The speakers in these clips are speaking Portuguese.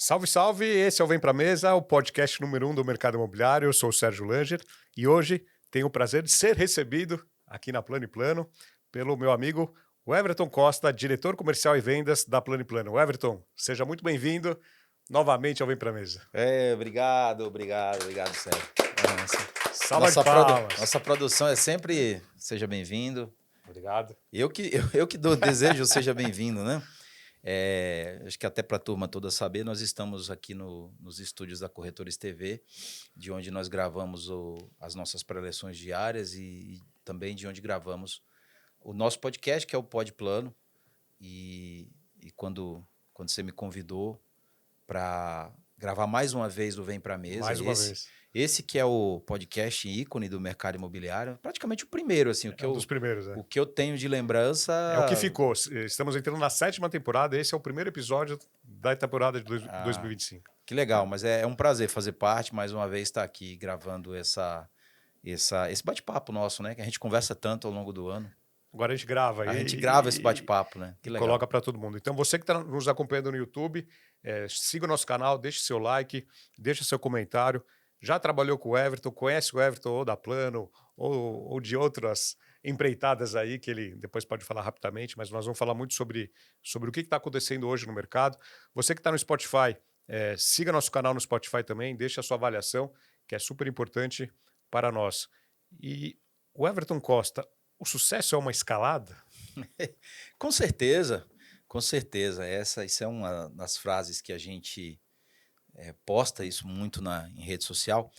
Salve, salve! Esse é o Vem Pra Mesa, o podcast número 1 do mercado imobiliário. Eu sou o Sérgio Langer e hoje tenho o prazer de ser recebido aqui na Plano & Plano pelo meu amigo Everton Costa, diretor comercial e vendas da Plano & Plano. Everton, seja muito bem-vindo novamente ao Vem Pra Mesa. Obrigado, Sérgio. Salva de palmas. Nossa produção é sempre seja bem-vindo. Obrigado. Eu que desejo seja bem-vindo, né? Acho que até para a turma toda saber, nós estamos aqui nos estúdios da Corretores TV, de onde nós gravamos as nossas preleções diárias e também de onde gravamos o nosso podcast, que é o Pod Plano. E quando você me convidou para gravar mais uma vez o Vem Pra Mesa. Mais uma vez. Esse que é o podcast ícone do mercado imobiliário, praticamente o primeiro, assim, Um dos primeiros, o que eu tenho de lembrança... É o que ficou. Estamos entrando na 7ª temporada, esse é o primeiro episódio da temporada de 2025. Que legal, mas é um prazer fazer parte, mais uma vez, estar aqui gravando esse bate-papo nosso, né? Que a gente conversa tanto ao longo do ano. Agora a gente grava. A gente grava esse bate-papo, né? Que legal. Coloca para todo mundo. Então, você que está nos acompanhando no YouTube, siga o nosso canal, deixe seu like, deixe seu comentário. Já trabalhou com o Everton, conhece o Everton ou da Plano ou de outras empreitadas aí, que ele depois pode falar rapidamente, mas nós vamos falar muito sobre o que está acontecendo hoje no mercado. Você que está no Spotify, siga nosso canal no Spotify também, deixe a sua avaliação, que é super importante para nós. E o Everton Costa, o sucesso é uma escalada? Com certeza, com certeza. Isso é uma das frases que a gente posta isso muito em rede social,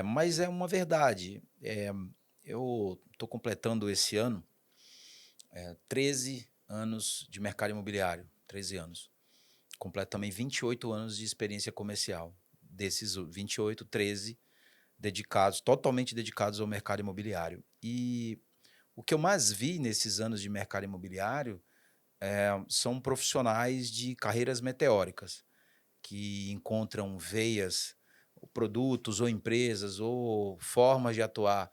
mas é uma verdade. Eu estou completando esse ano 13 anos de mercado imobiliário, 13 anos. Completo também 28 anos de experiência comercial. Desses 28, 13 totalmente dedicados ao mercado imobiliário. E o que eu mais vi nesses anos de mercado imobiliário são profissionais de carreiras meteóricas, que encontram veias, produtos ou empresas ou formas de atuar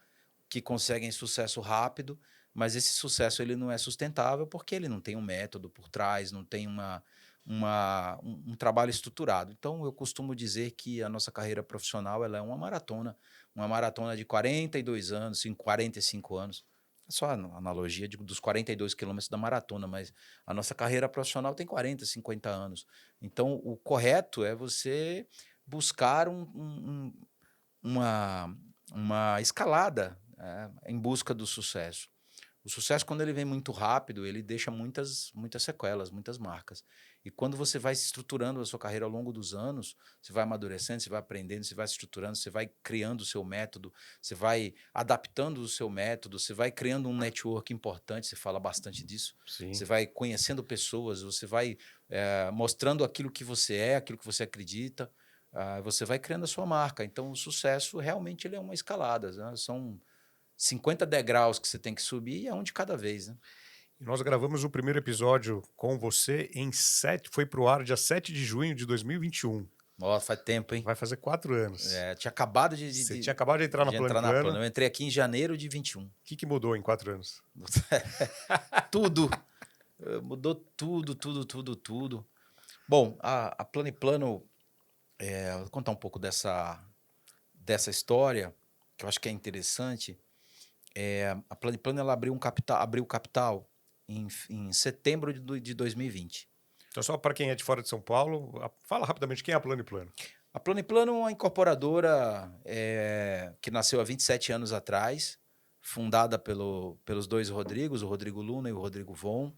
que conseguem sucesso rápido, mas esse sucesso ele não é sustentável porque ele não tem um método por trás, não tem um trabalho estruturado. Então, eu costumo dizer que a nossa carreira profissional ela é uma maratona de 42 anos, 45 anos. É só a analogia dos 42 quilômetros da maratona, mas a nossa carreira profissional tem 40, 50 anos. Então, o correto é você buscar uma escalada em busca do sucesso. O sucesso, quando ele vem muito rápido, ele deixa muitas sequelas, muitas marcas. E quando você vai se estruturando a sua carreira ao longo dos anos, você vai amadurecendo, você vai aprendendo, você vai se estruturando, você vai criando o seu método, você vai adaptando o seu método, você vai criando um network importante, você fala bastante disso. Sim. Você vai conhecendo pessoas, você vai mostrando aquilo que você é, aquilo que você acredita, você vai criando a sua marca. Então, o sucesso realmente ele é uma escalada, né? São 50 degraus que você tem que subir e é um de cada vez, né? E nós gravamos o primeiro episódio com você foi para o ar dia 7 de junho de 2021. Nossa, faz tempo, hein? Vai fazer 4 anos. Tinha acabado Você tinha acabado de entrar na Plano. Eu entrei aqui em janeiro de 21. O que mudou em 4 anos? Tudo. Mudou tudo. Bom, a Plano & Plano, vou contar um pouco dessa história, que eu acho que é interessante. A Plano & Plano ela abriu capital em setembro de 2020. Então, só para quem é de fora de São Paulo, fala rapidamente quem é a Plano & Plano. A Plano & Plano é uma incorporadora que nasceu há 27 anos atrás, fundada pelos dois Rodrigos, o Rodrigo Luna e o Rodrigo Von,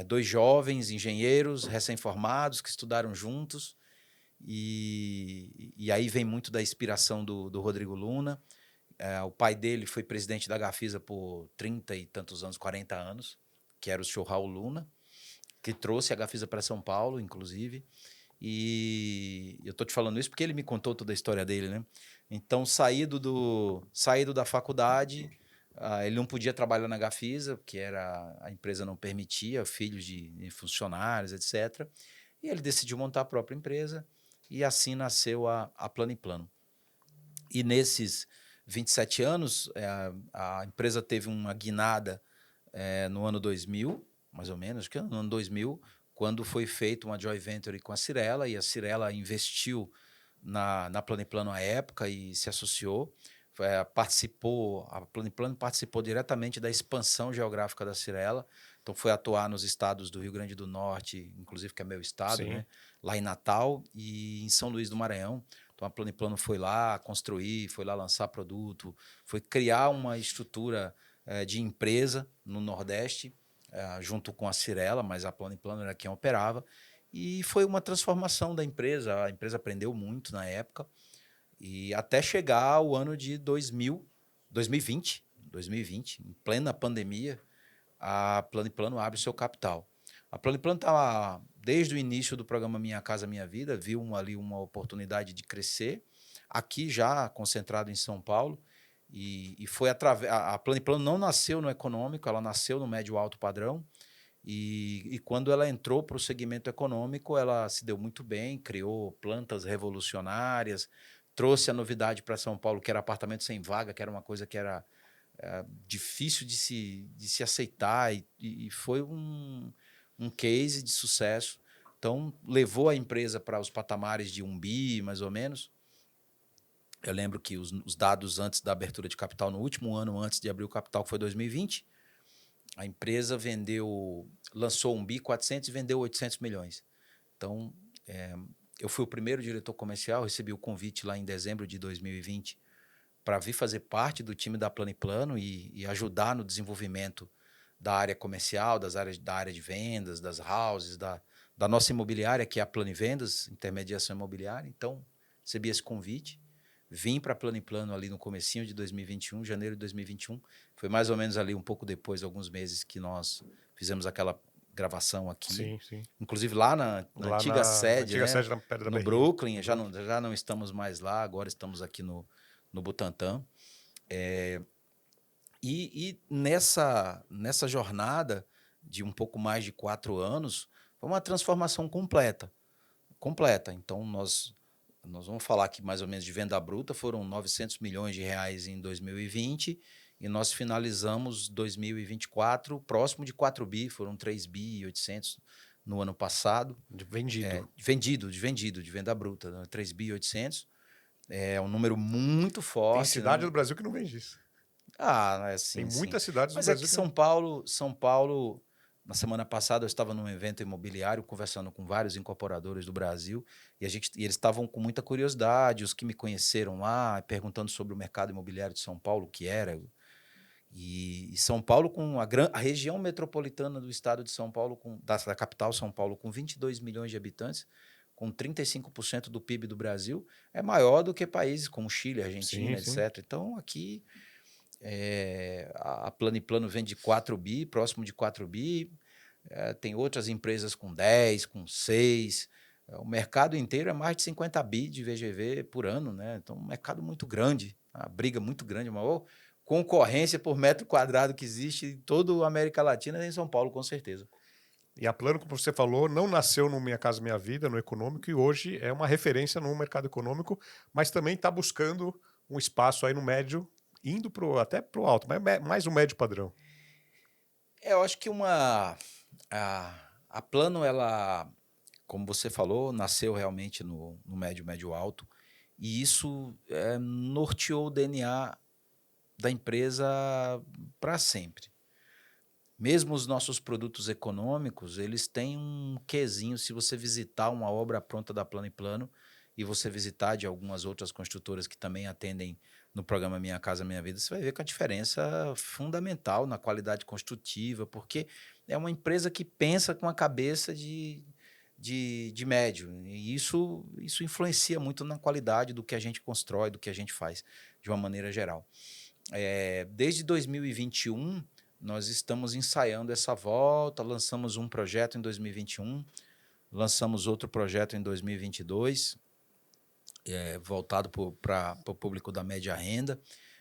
dois jovens engenheiros recém-formados que estudaram juntos, e aí vem muito da inspiração do Rodrigo Luna. O pai dele foi presidente da Gafisa por 30 e tantos anos, 40 anos, que era o senhor Raul Luna, que trouxe a Gafisa para São Paulo, inclusive. E eu estou te falando isso porque ele me contou toda a história dele, né? Então, saído da faculdade, ele não podia trabalhar na Gafisa, porque a empresa não permitia, filhos de funcionários, etc. E ele decidiu montar a própria empresa e assim nasceu a Plano & Plano. E nesses 27 anos, a empresa teve uma guinada no ano 2000, mais ou menos, que no ano 2000, quando foi feita uma joint venture com a Cyrela, e a Cyrela investiu na Planiplano à época e se associou. A Planiplano participou diretamente da expansão geográfica da Cyrela, então foi atuar nos estados do Rio Grande do Norte, inclusive que é meu estado, Sim. né? Lá em Natal e em São Luís do Maranhão. Então a Planiplano foi lá construir, foi lá lançar produto, foi criar uma estrutura de empresa no Nordeste, junto com a Cyrela, mas a Planiplano era quem operava. E foi uma transformação da empresa. A empresa aprendeu muito na época. E até chegar ao ano de 2020, em plena pandemia, a Planiplano abre o seu capital. A Planiplano está, desde o início do programa Minha Casa Minha Vida, viu ali uma oportunidade de crescer, aqui já concentrado em São Paulo, e foi através. A Planiplano não nasceu no econômico, ela nasceu no médio alto padrão, e quando ela entrou para o segmento econômico, ela se deu muito bem, criou plantas revolucionárias, trouxe a novidade para São Paulo, que era apartamento sem vaga, que era uma coisa que era difícil de se aceitar, e foi um case de sucesso. Então, levou a empresa para os patamares de 1 bi, mais ou menos. Eu lembro que os dados antes da abertura de capital, no último ano antes de abrir o capital, que foi 2020, a empresa lançou 1 bi 400 e vendeu 800 milhões. Então, eu fui o primeiro diretor comercial, recebi o convite lá em dezembro de 2020 para vir fazer parte do time da Planiplano e ajudar no desenvolvimento da área comercial, da área de vendas, das houses, da nossa imobiliária, que é a Planivendas, intermediação imobiliária. Então, recebi esse convite. Vim para a Planiplano ali no comecinho de 2021, janeiro de 2021. Foi mais ou menos ali um pouco depois, alguns meses, que nós fizemos aquela gravação aqui. Sim, sim. Inclusive lá na antiga sede, antiga né? sede perto da No Berrinha. Brooklyn. Já não estamos mais lá, agora estamos aqui no Butantã. E nessa jornada de um pouco mais de 4 anos, foi uma transformação completa. Então, nós vamos falar aqui mais ou menos de venda bruta, foram 900 milhões de reais em 2020 e nós finalizamos 2024 próximo de 4 bi, foram 3 bi e 800 no ano passado. Vendido. De venda bruta, né? 3 bi e 800. É um número muito forte. Tem cidade do Brasil que não vende isso. Sim. Tem muitas cidades do Mas Brasil que São Paulo, na semana passada eu estava num evento imobiliário conversando com vários incorporadores do Brasil e eles estavam com muita curiosidade, os que me conheceram lá, perguntando sobre o mercado imobiliário de São Paulo, o que era. E São Paulo, com a região metropolitana do estado de São Paulo, da capital São Paulo, com 22 milhões de habitantes, com 35% do PIB do Brasil, é maior do que países como Chile, Argentina, sim. etc. Então, aqui a Planiplano vende 4 bi, próximo de 4 bi. Tem outras empresas com 10, com 6. O mercado inteiro é mais de 50 bi de VGV por ano, né? Então, um mercado muito grande, uma briga muito grande, uma concorrência por metro quadrado que existe em toda a América Latina e em São Paulo, com certeza. E a Plano, como você falou, não nasceu no Minha Casa Minha Vida, no econômico, e hoje é uma referência no mercado econômico, mas também está buscando um espaço aí no médio, indo até para o alto, mas mais um médio padrão. Eu acho que a Plano, ela, como você falou, nasceu realmente no médio alto, e isso norteou o DNA da empresa para sempre. Mesmo os nossos produtos econômicos, eles têm um quezinho. Se você visitar uma obra pronta da Planiplano e você visitar de algumas outras construtoras que também atendem no programa Minha Casa Minha Vida, você vai ver que a diferença fundamental na qualidade construtiva, porque é uma empresa que pensa com a cabeça de médio. E isso influencia muito na qualidade do que a gente constrói, do que a gente faz, de uma maneira geral. Desde 2021, nós estamos ensaiando essa volta, lançamos um projeto em 2021, lançamos outro projeto em 2022, voltado para o público da média renda.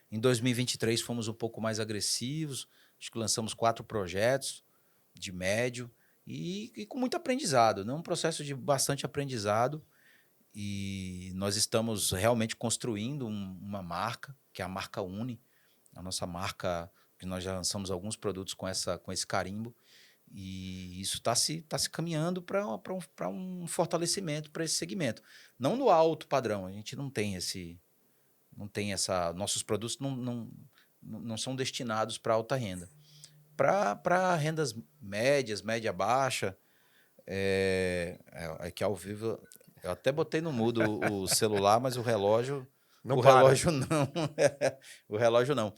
Em 2023 fomos um pouco mais agressivos, acho que lançamos 4 projetos de médio e com muito aprendizado, né? Um processo de bastante aprendizado, e nós estamos realmente construindo uma marca, que é a marca Uni, a nossa marca, que nós já lançamos alguns produtos com esse carimbo, E isso tá se caminhando para um fortalecimento para esse segmento. Não no alto padrão, a gente não tem esse, não tem essa, nossos produtos não são destinados para alta renda. Para rendas médias, média baixa, aqui ao vivo, eu até botei no mudo o celular, mas Não o para. relógio não, o relógio não.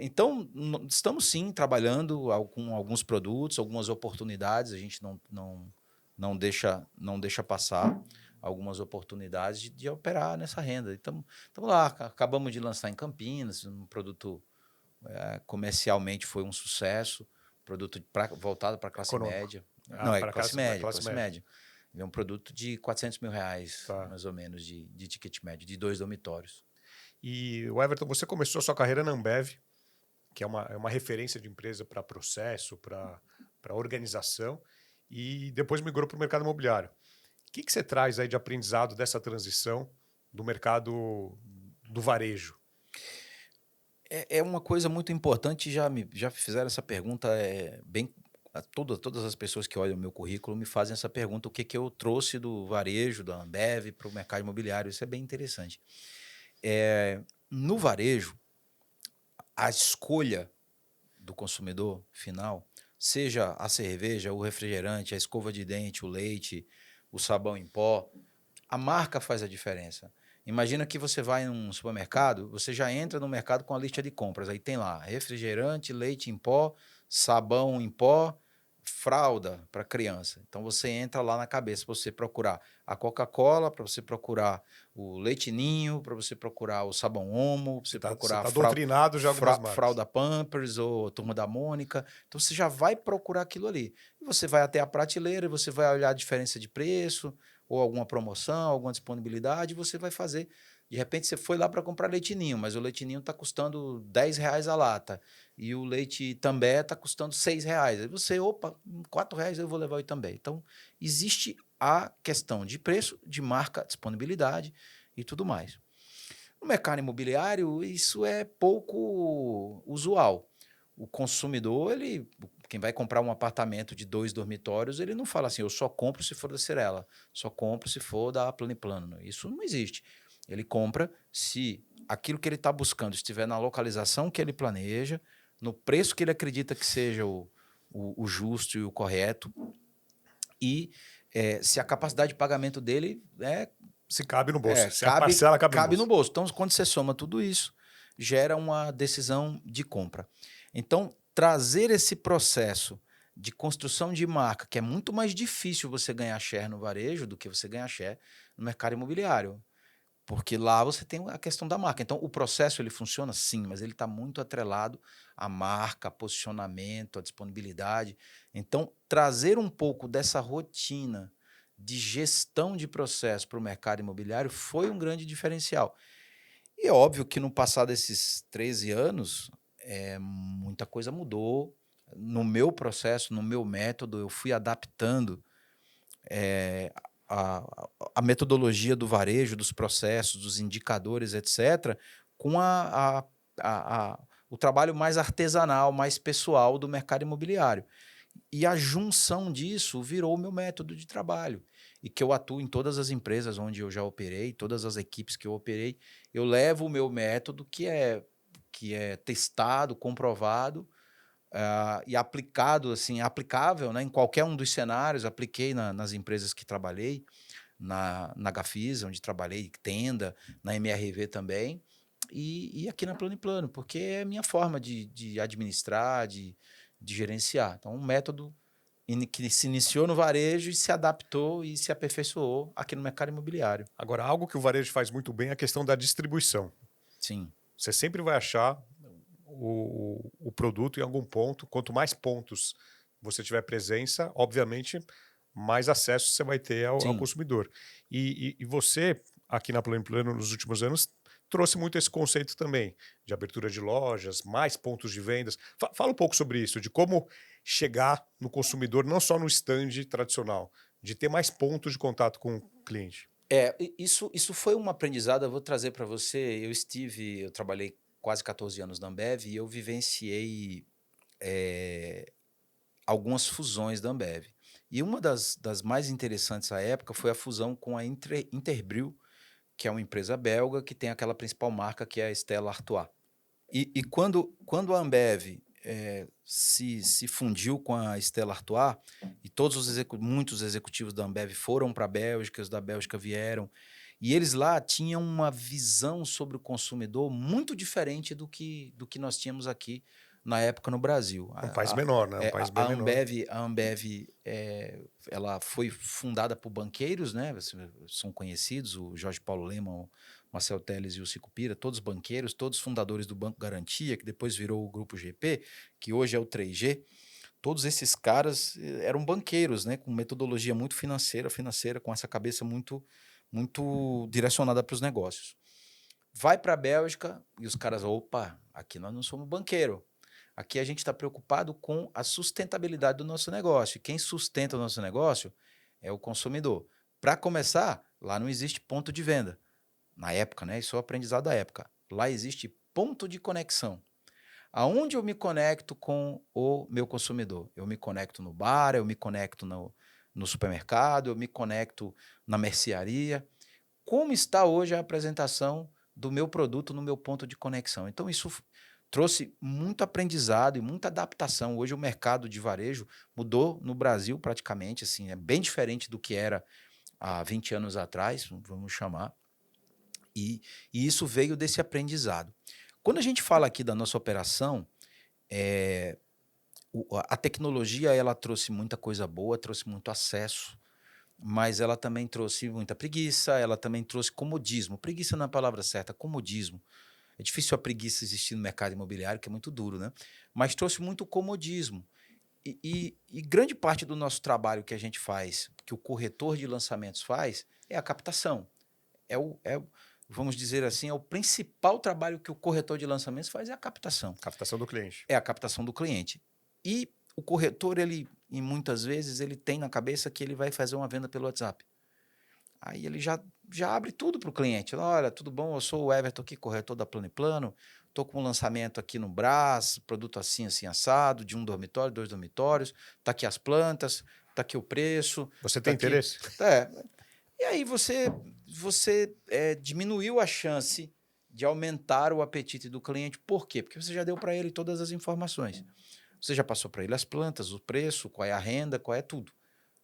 Então, estamos sim trabalhando com alguns produtos, algumas oportunidades, a gente não deixa passar algumas oportunidades de operar nessa renda. Então, estamos lá, acabamos de lançar em Campinas, um produto comercialmente foi um sucesso, produto voltado para classe Econômico. média. Não, Ah, é para classe classe, média, classe classe média. média. Ele é um produto de R$ 400 mil, Tá. mais ou menos, de ticket médio, de 2 dormitórios. E, o Everton, você começou a sua carreira na Ambev, que é uma referência de empresa para processo, para organização, e depois migrou para o mercado imobiliário. O que você traz aí de aprendizado dessa transição do mercado do varejo? É uma coisa muito importante, já fizeram essa pergunta, todas as pessoas que olham o meu currículo me fazem essa pergunta, o que eu trouxe do varejo, da Ambev, para o mercado imobiliário. Isso é bem interessante. No varejo, a escolha do consumidor final, seja a cerveja, o refrigerante, a escova de dente, o leite, o sabão em pó, a marca faz a diferença. Imagina que você vai num supermercado, você já entra no mercado com a lista de compras. Aí tem lá refrigerante, leite em pó, sabão em pó, fralda para criança. Então você entra lá na cabeça para você procurar a Coca-Cola, para você procurar o Leite Ninho, para você procurar o sabão Omo, para Você você está procurar doutrinado já algumas marcas. fralda Pampers ou Turma da Mônica. Então você já vai procurar aquilo ali. E você vai até a prateleira e você vai olhar a diferença de preço, ou alguma promoção, alguma disponibilidade, você vai fazer. De repente você foi lá para comprar leite ninho, mas o leite ninho está custando R$ 10 a lata. E o leite També está custando R$ 6. Aí você, opa, R$ 4 eu vou levar o També. Então, existe a questão de preço, de marca, disponibilidade e tudo mais. No mercado imobiliário, isso é pouco usual. O consumidor, quem vai comprar um apartamento de 2 dormitórios, ele não fala assim, eu só compro se for da Cirela, só compro se for da Plano e Plano. Isso não existe. Ele compra se aquilo que ele está buscando estiver na localização que ele planeja, no preço que ele acredita que seja o justo e o correto, e se a capacidade de pagamento dele Se cabe no bolso. Se a cabe, parcela cabe no cabe no bolso. bolso. Então, quando você soma tudo isso, gera uma decisão de compra. Então, trazer esse processo de construção de marca, que é muito mais difícil você ganhar share no varejo do que você ganhar share no mercado imobiliário. Porque lá você tem a questão da marca. Então, o processo ele funciona sim, mas ele está muito atrelado à marca, posicionamento, à disponibilidade. Então, trazer um pouco dessa rotina de gestão de processo para o mercado imobiliário foi um grande diferencial. E é óbvio que no passar desses 13 anos, muita coisa mudou. No meu processo, no meu método, eu fui adaptando a metodologia do varejo, dos processos, dos indicadores, etc., com o trabalho mais artesanal, mais pessoal do mercado imobiliário. E a junção disso virou o meu método de trabalho. E que eu atuo em todas as empresas onde eu já operei, todas as equipes que eu operei, eu levo o meu método que é testado, comprovado, e aplicado, assim, aplicável, né, em qualquer um dos cenários. Apliquei nas empresas que trabalhei, na Gafisa, onde trabalhei, Tenda, na MRV também, e aqui na Plano e Plano, porque é a minha forma de administrar, de gerenciar. Então, um método que se iniciou no varejo e se adaptou e se aperfeiçoou aqui no mercado imobiliário. Agora, algo que o varejo faz muito bem é a questão da distribuição. Sim. Você sempre vai achar o produto em algum ponto. Quanto mais pontos você tiver presença, obviamente, mais acesso você vai ter ao Sim. consumidor. E você, aqui na Plano e Plano, nos últimos anos, trouxe muito esse conceito também, de abertura de lojas, mais pontos de vendas. Fala um pouco sobre isso, de como chegar no consumidor, não só no stand tradicional, de ter mais pontos de contato com o cliente. Isso foi um aprendizado, eu vou trazer para você. Eu trabalhei quase 14 anos na Ambev e eu vivenciei algumas fusões da Ambev. E uma das mais interessantes à época foi a fusão com a Interbrew, que é uma empresa belga que tem aquela principal marca que é a Stella Artois. E quando a Ambev se fundiu com a Stella Artois, e muitos executivos da Ambev foram para a Bélgica, os da Bélgica vieram, e eles lá tinham uma visão sobre o consumidor muito diferente do que nós tínhamos aqui na época no Brasil. É um país menor, né? Um país bem menor. A Ambev ela foi fundada por banqueiros, né? São conhecidos, o Jorge Paulo Lemann, Marcel Telles e o Sicupira, todos banqueiros, todos fundadores do Banco Garantia, que depois virou o Grupo GP, que hoje é o 3G. Todos esses caras eram banqueiros, né, com metodologia muito financeira, com essa cabeça muito direcionada para os negócios. Vai para a Bélgica e os caras, opa, aqui nós não somos banqueiro. Aqui a gente está preocupado com a sustentabilidade do nosso negócio. E quem sustenta o nosso negócio é o consumidor. Para começar, lá não existe ponto de venda. Na época, né? Isso é o aprendizado da época. Lá existe ponto de conexão. Aonde eu me conecto com o meu consumidor? Eu me conecto no bar, eu me conecto no supermercado, eu me conecto na mercearia. Como está hoje a apresentação do meu produto no meu ponto de conexão? Então, isso trouxe muito aprendizado e muita adaptação. Hoje o mercado de varejo mudou no Brasil praticamente, assim, é bem diferente do que era há 20 anos atrás, vamos chamar. E isso veio desse aprendizado. Quando a gente fala aqui da nossa operação, a tecnologia ela trouxe muita coisa boa, trouxe muito acesso, mas ela também trouxe muita preguiça, ela também trouxe comodismo. Preguiça não é a palavra certa, comodismo. É difícil a preguiça existir no mercado imobiliário, que é muito duro, né? Mas trouxe muito comodismo. E grande parte do nosso trabalho que a gente faz, que o corretor de lançamentos faz, é a captação. Vamos dizer assim, é o principal trabalho que o corretor de lançamentos faz, é a captação. Captação do cliente. É a captação do cliente. E o corretor, e muitas vezes, ele tem na cabeça que ele vai fazer uma venda pelo WhatsApp. Aí ele já abre tudo para o cliente. Olha, tudo bom? Eu sou o Everton aqui, corretor da Plano e Plano. Estou com um lançamento aqui no Brás, produto assim, assim, assado, de 1 dormitório, 2 dormitórios. Está aqui as plantas, está aqui o preço. Você tem interesse? E aí você diminuiu a chance de aumentar o apetite do cliente. Por quê? Porque você já deu para ele todas as informações. Você já passou para ele as plantas, o preço, qual é a renda, qual é tudo.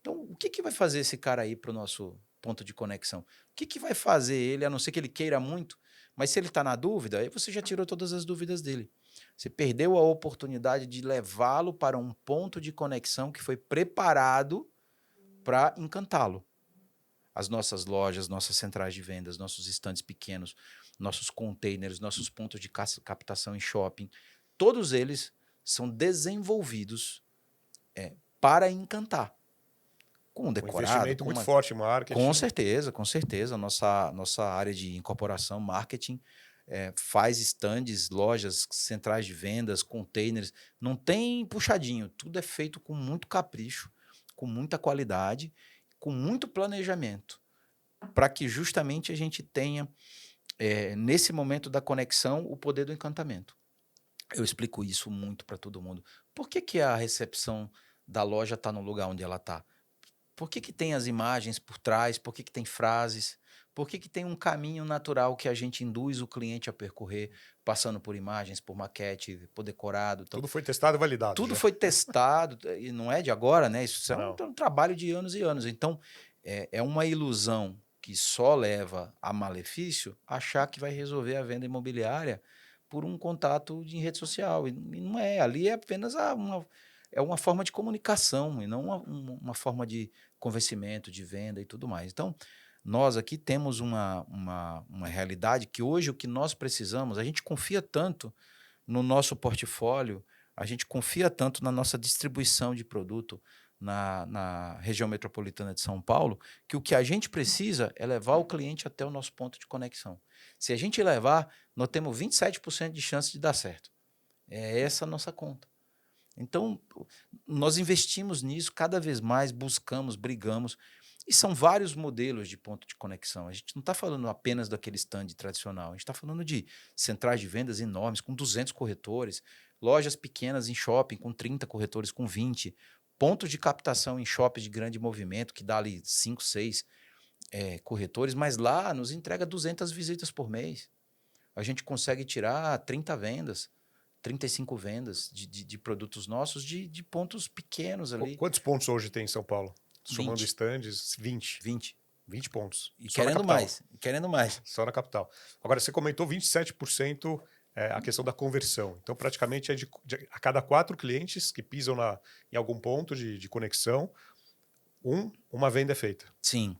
Então, o que vai fazer esse cara aí para o nosso ponto de conexão? O que vai fazer ele, a não ser que ele queira muito, mas se ele está na dúvida, aí você já tirou todas as dúvidas dele. Você perdeu a oportunidade de levá-lo para um ponto de conexão que foi preparado para encantá-lo. As nossas lojas, nossas centrais de vendas, nossos estandes pequenos, nossos containers, nossos pontos de captação em shopping, todos eles são desenvolvidos para encantar. Com decorado. Um investimento muito forte em marketing. Com certeza. Nossa área de incorporação, marketing, faz estandes, lojas, centrais de vendas, containers. Não tem puxadinho. Tudo é feito com muito capricho, com muita qualidade, com muito planejamento, para que justamente a gente tenha, nesse momento da conexão, o poder do encantamento. Eu explico isso muito para todo mundo. Por que a recepção da loja está no lugar onde ela está? Por que tem as imagens por trás? Por que tem frases? Por que tem um caminho natural que a gente induz o cliente a percorrer, passando por imagens, por maquete, por decorado? Então, tudo foi testado e validado. Tudo foi testado, e não é de agora, né? Isso é um trabalho de anos e anos. Então, é uma ilusão que só leva a malefício achar que vai resolver a venda imobiliária por um contato em rede social. E não é. Ali é apenas uma forma de comunicação e não uma forma de convencimento, de venda e tudo mais. Então, nós aqui temos uma realidade que hoje o que nós precisamos, a gente confia tanto no nosso portfólio, a gente confia tanto na nossa distribuição de produto na região metropolitana de São Paulo, que o que a gente precisa é levar o cliente até o nosso ponto de conexão. Se a gente levar, nós temos 27% de chance de dar certo. É essa a nossa conta. Então, nós investimos nisso cada vez mais, buscamos, brigamos, e são vários modelos de ponto de conexão. A gente não está falando apenas daquele stand tradicional, a gente está falando de centrais de vendas enormes, com 200 corretores, lojas pequenas em shopping com 30 corretores, com 20, pontos de captação em shopping de grande movimento, que dá ali 5, 6 corretores, mas lá nos entrega 200 visitas por mês. A gente consegue tirar 30 vendas, 35 vendas de produtos nossos de pontos pequenos ali. Quantos pontos hoje tem em São Paulo? Somando 20. estandes, 20. 20. 20 pontos. E Só na querendo capital. mais, querendo mais. Só na capital. Agora, você comentou 27% a questão da conversão. Então, praticamente, a cada 4 clientes que pisam em algum ponto de conexão, uma venda é feita. Sim.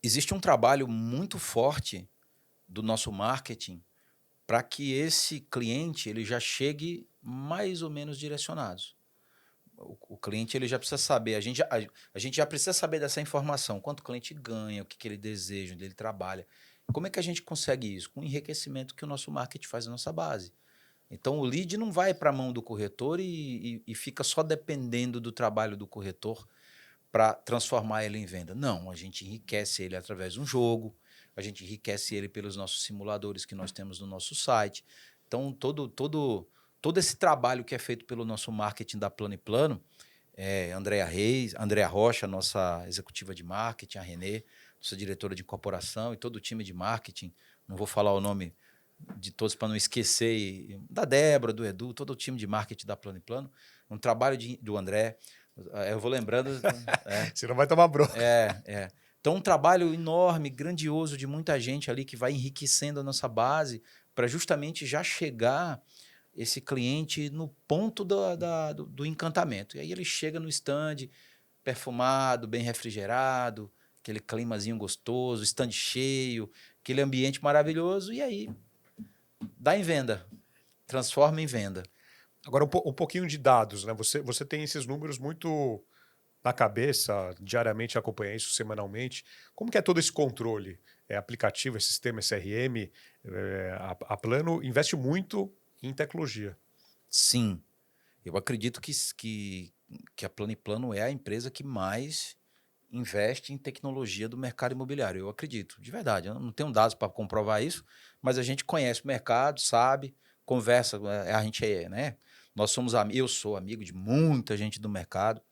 Existe um trabalho muito forte do nosso marketing para que esse cliente ele já chegue mais ou menos direcionado. O cliente ele já precisa saber, a gente já precisa saber dessa informação, quanto o cliente ganha, o que ele deseja, onde ele trabalha. Como é que a gente consegue isso? Com o enriquecimento que o nosso marketing faz na nossa base. Então, o lead não vai para a mão do corretor e fica só dependendo do trabalho do corretor para transformar ele em venda. Não, a gente enriquece ele através de um jogo, a gente enriquece ele pelos nossos simuladores que nós temos no nosso site. Então, todo esse trabalho que é feito pelo nosso marketing da Plano e Plano, Andréa Rocha, nossa executiva de marketing, a Renê, nossa diretora de incorporação e todo o time de marketing, não vou falar o nome de todos para não esquecer, da Débora, do Edu, todo o time de marketing da Plano e Plano, um trabalho do André, eu vou lembrando... Você não vai tomar bronca. Então, um trabalho enorme, grandioso de muita gente ali que vai enriquecendo a nossa base para justamente já chegar esse cliente no ponto do encantamento. E aí ele chega no stand perfumado, bem refrigerado, aquele climazinho gostoso, stand cheio, aquele ambiente maravilhoso, e aí dá em venda, transforma em venda. Agora, um pouquinho de dados, né? Você tem esses números muito na cabeça, diariamente acompanha isso, semanalmente. Como que é todo esse controle? Aplicativo, esse sistema SRM, a Plano investe muito em tecnologia. Sim, eu acredito que a Plano e Plano é a empresa que mais investe em tecnologia do mercado imobiliário. Eu acredito, de verdade. Eu não tenho dados para comprovar isso, mas a gente conhece o mercado, sabe, conversa, a gente né? Eu sou amigo de muita gente do mercado.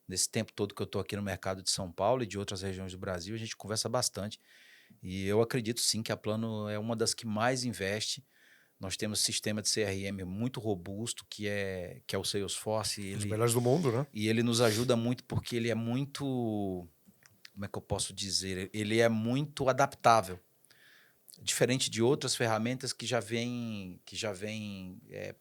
Nesse tempo todo que eu estou aqui no mercado de São Paulo e de outras regiões do Brasil, a gente conversa bastante. E eu acredito sim que a Plano é uma das que mais investe. Nós temos um sistema de CRM muito robusto, que é o Salesforce. Os melhores do mundo, né? E ele nos ajuda muito porque ele é muito, como é que eu posso dizer? Ele é muito adaptável. Diferente de outras ferramentas que já vem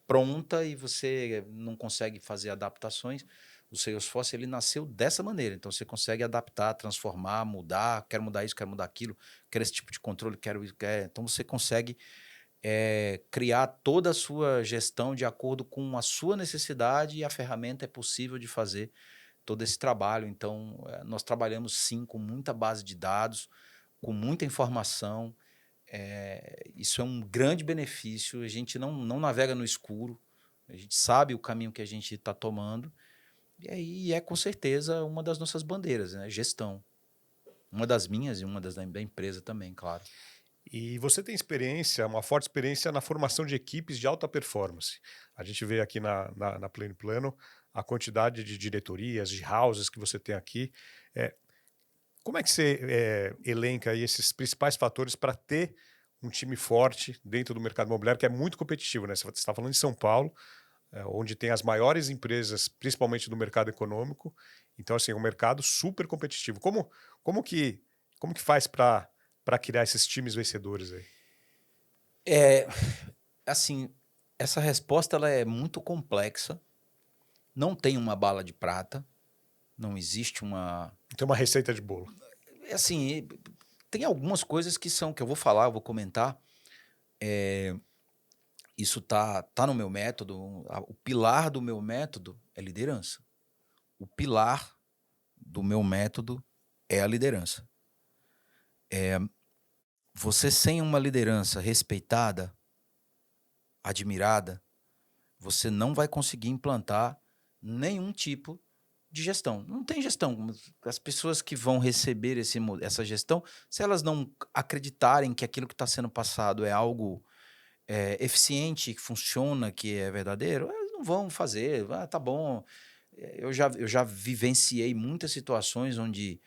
pronta e você não consegue fazer adaptações. O Salesforce ele nasceu dessa maneira. Então, você consegue adaptar, transformar, mudar. Quero mudar isso, quero mudar aquilo. Quero esse tipo de controle, quero... Então, você consegue criar toda a sua gestão de acordo com a sua necessidade e a ferramenta é possível de fazer todo esse trabalho. Então, nós trabalhamos, sim, com muita base de dados, com muita informação. Isso é um grande benefício. A gente não navega no escuro. A gente sabe o caminho que a gente está tomando. E aí com certeza uma das nossas bandeiras, né? Gestão. Uma das minhas e uma da empresa também, claro. E você tem experiência, uma forte experiência na formação de equipes de alta performance. A gente vê aqui na Plano e Plano a quantidade de diretorias, de houses que você tem aqui. Como é que você elenca aí esses principais fatores para ter um time forte dentro do mercado imobiliário, que é muito competitivo, né? Você está falando de São Paulo, onde tem as maiores empresas, principalmente do mercado econômico. Então, assim, um mercado super competitivo. Como que faz para criar esses times vencedores aí? Assim, essa resposta ela é muito complexa. Não tem uma bala de prata. Não existe uma... Tem uma receita de bolo. Assim, tem algumas coisas que eu vou falar, eu vou comentar. Isso tá no meu método. O pilar do meu método é liderança. O pilar do meu método é a liderança. Você sem uma liderança respeitada, admirada, você não vai conseguir implantar nenhum tipo de gestão. Não tem gestão. As pessoas que vão receber essa gestão, se elas não acreditarem que aquilo que está sendo passado é algo eficiente, que funciona, que é verdadeiro, eles não vão fazer. Ah, tá bom. Eu já vivenciei muitas situações onde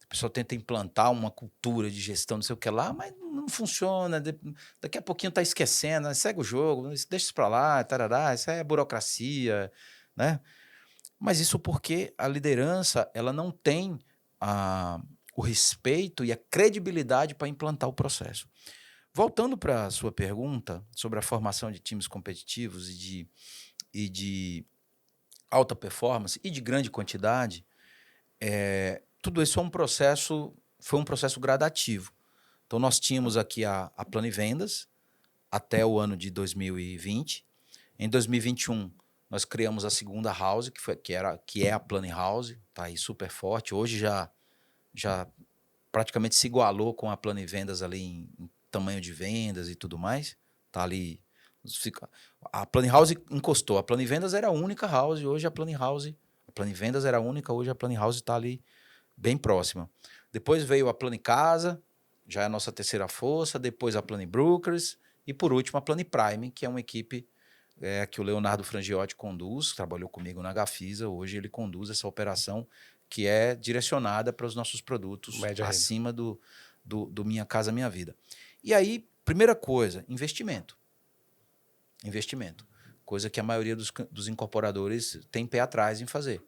a pessoa tenta implantar uma cultura de gestão, não sei o que lá, mas não funciona. Daqui a pouquinho tá esquecendo, segue o jogo, deixa isso para lá, tarará, isso é burocracia, né? Mas isso porque a liderança ela não tem o respeito e a credibilidade para implantar o processo. Voltando para a sua pergunta sobre a formação de times competitivos e de alta performance e de grande quantidade, tudo isso foi um processo gradativo. Então, nós tínhamos aqui a Planivendas até o ano de 2020. Em 2021, nós criamos a segunda house, que é a Plani House, está aí super forte. Hoje já praticamente se igualou com a Planivendas ali em tamanho de vendas e tudo mais. Está ali. A Plani House encostou. A Planivendas era a única house, hoje a Planivendas era a única, hoje a Plani House está ali bem próxima. Depois veio a Plani Casa, já é a nossa terceira força, depois a Plani Brokers e, por último, a Plani Prime, que é uma equipe que o Leonardo Frangiotti conduz, trabalhou comigo na Gafisa, hoje ele conduz essa operação que é direcionada para os nossos produtos Média renda. acima do Minha Casa Minha Vida. E aí, primeira coisa, investimento. Investimento. Coisa que a maioria dos incorporadores tem pé atrás em fazer.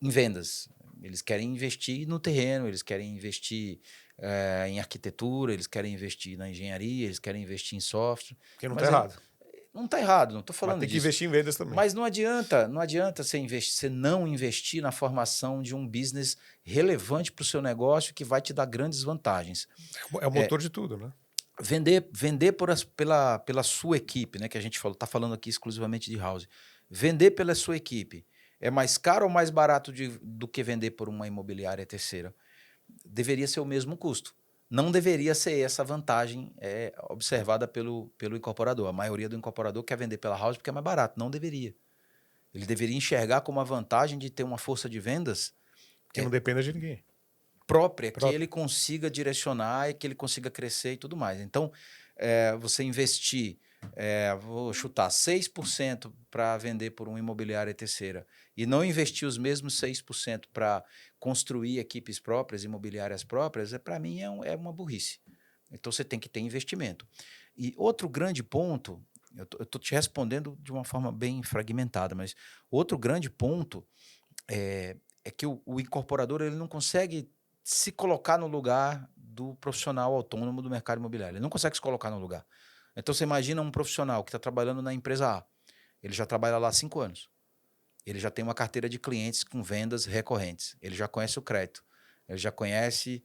Em vendas. Eles querem investir no terreno, eles querem investir em arquitetura, eles querem investir na engenharia, eles querem investir em software. Porque não está errado. Não está errado, não estou falando Mas tem que disso. investir em vendas também. Mas não adianta você não investir na formação de um business relevante para o seu negócio que vai te dar grandes vantagens. É o motor de tudo, né? Vender pela sua equipe, né? Que a gente está falando aqui exclusivamente de house. Vender pela sua equipe é mais caro ou mais barato do que vender por uma imobiliária terceira? Deveria ser o mesmo custo. Não deveria ser essa vantagem observada pelo incorporador. A maioria do incorporador quer vender pela house porque é mais barato. Não deveria. Ele deveria enxergar como a vantagem de ter uma força de vendas Que não dependa de ninguém. própria, que ele consiga direcionar e que ele consiga crescer e tudo mais. Então, você investir, vou chutar, 6% para vender por uma imobiliária terceira e não investir os mesmos 6% para construir equipes próprias, imobiliárias próprias, para mim é uma burrice. Então, você tem que ter investimento. E outro grande ponto, eu estou te respondendo de uma forma bem fragmentada, mas outro grande ponto é que o incorporador ele não consegue se colocar no lugar do profissional autônomo do mercado imobiliário. Ele não consegue se colocar no lugar. Então, você imagina um profissional que está trabalhando na empresa A. Ele já trabalha lá há 5 anos. Ele já tem uma carteira de clientes com vendas recorrentes. Ele já conhece o crédito. Ele já conhece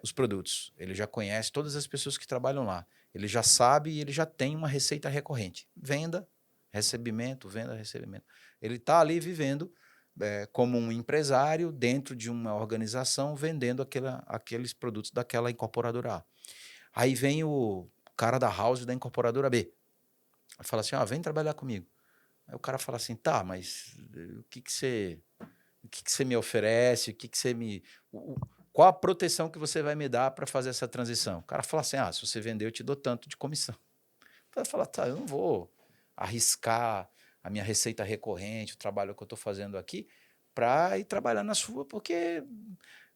os produtos. Ele já conhece todas as pessoas que trabalham lá. Ele já sabe e ele já tem uma receita recorrente. Venda, recebimento, venda, recebimento. Ele está ali vivendo como um empresário dentro de uma organização vendendo aqueles produtos daquela incorporadora A. Aí vem o cara da house da incorporadora B. Aí fala assim, vem trabalhar comigo. Aí o cara fala assim, tá, mas o que você me oferece? Qual a proteção que você vai me dar para fazer essa transição? O cara fala assim, se você vender eu te dou tanto de comissão. Vai falar, tá, eu não vou arriscar a minha receita recorrente, o trabalho que eu estou fazendo aqui, para ir trabalhar na sua, porque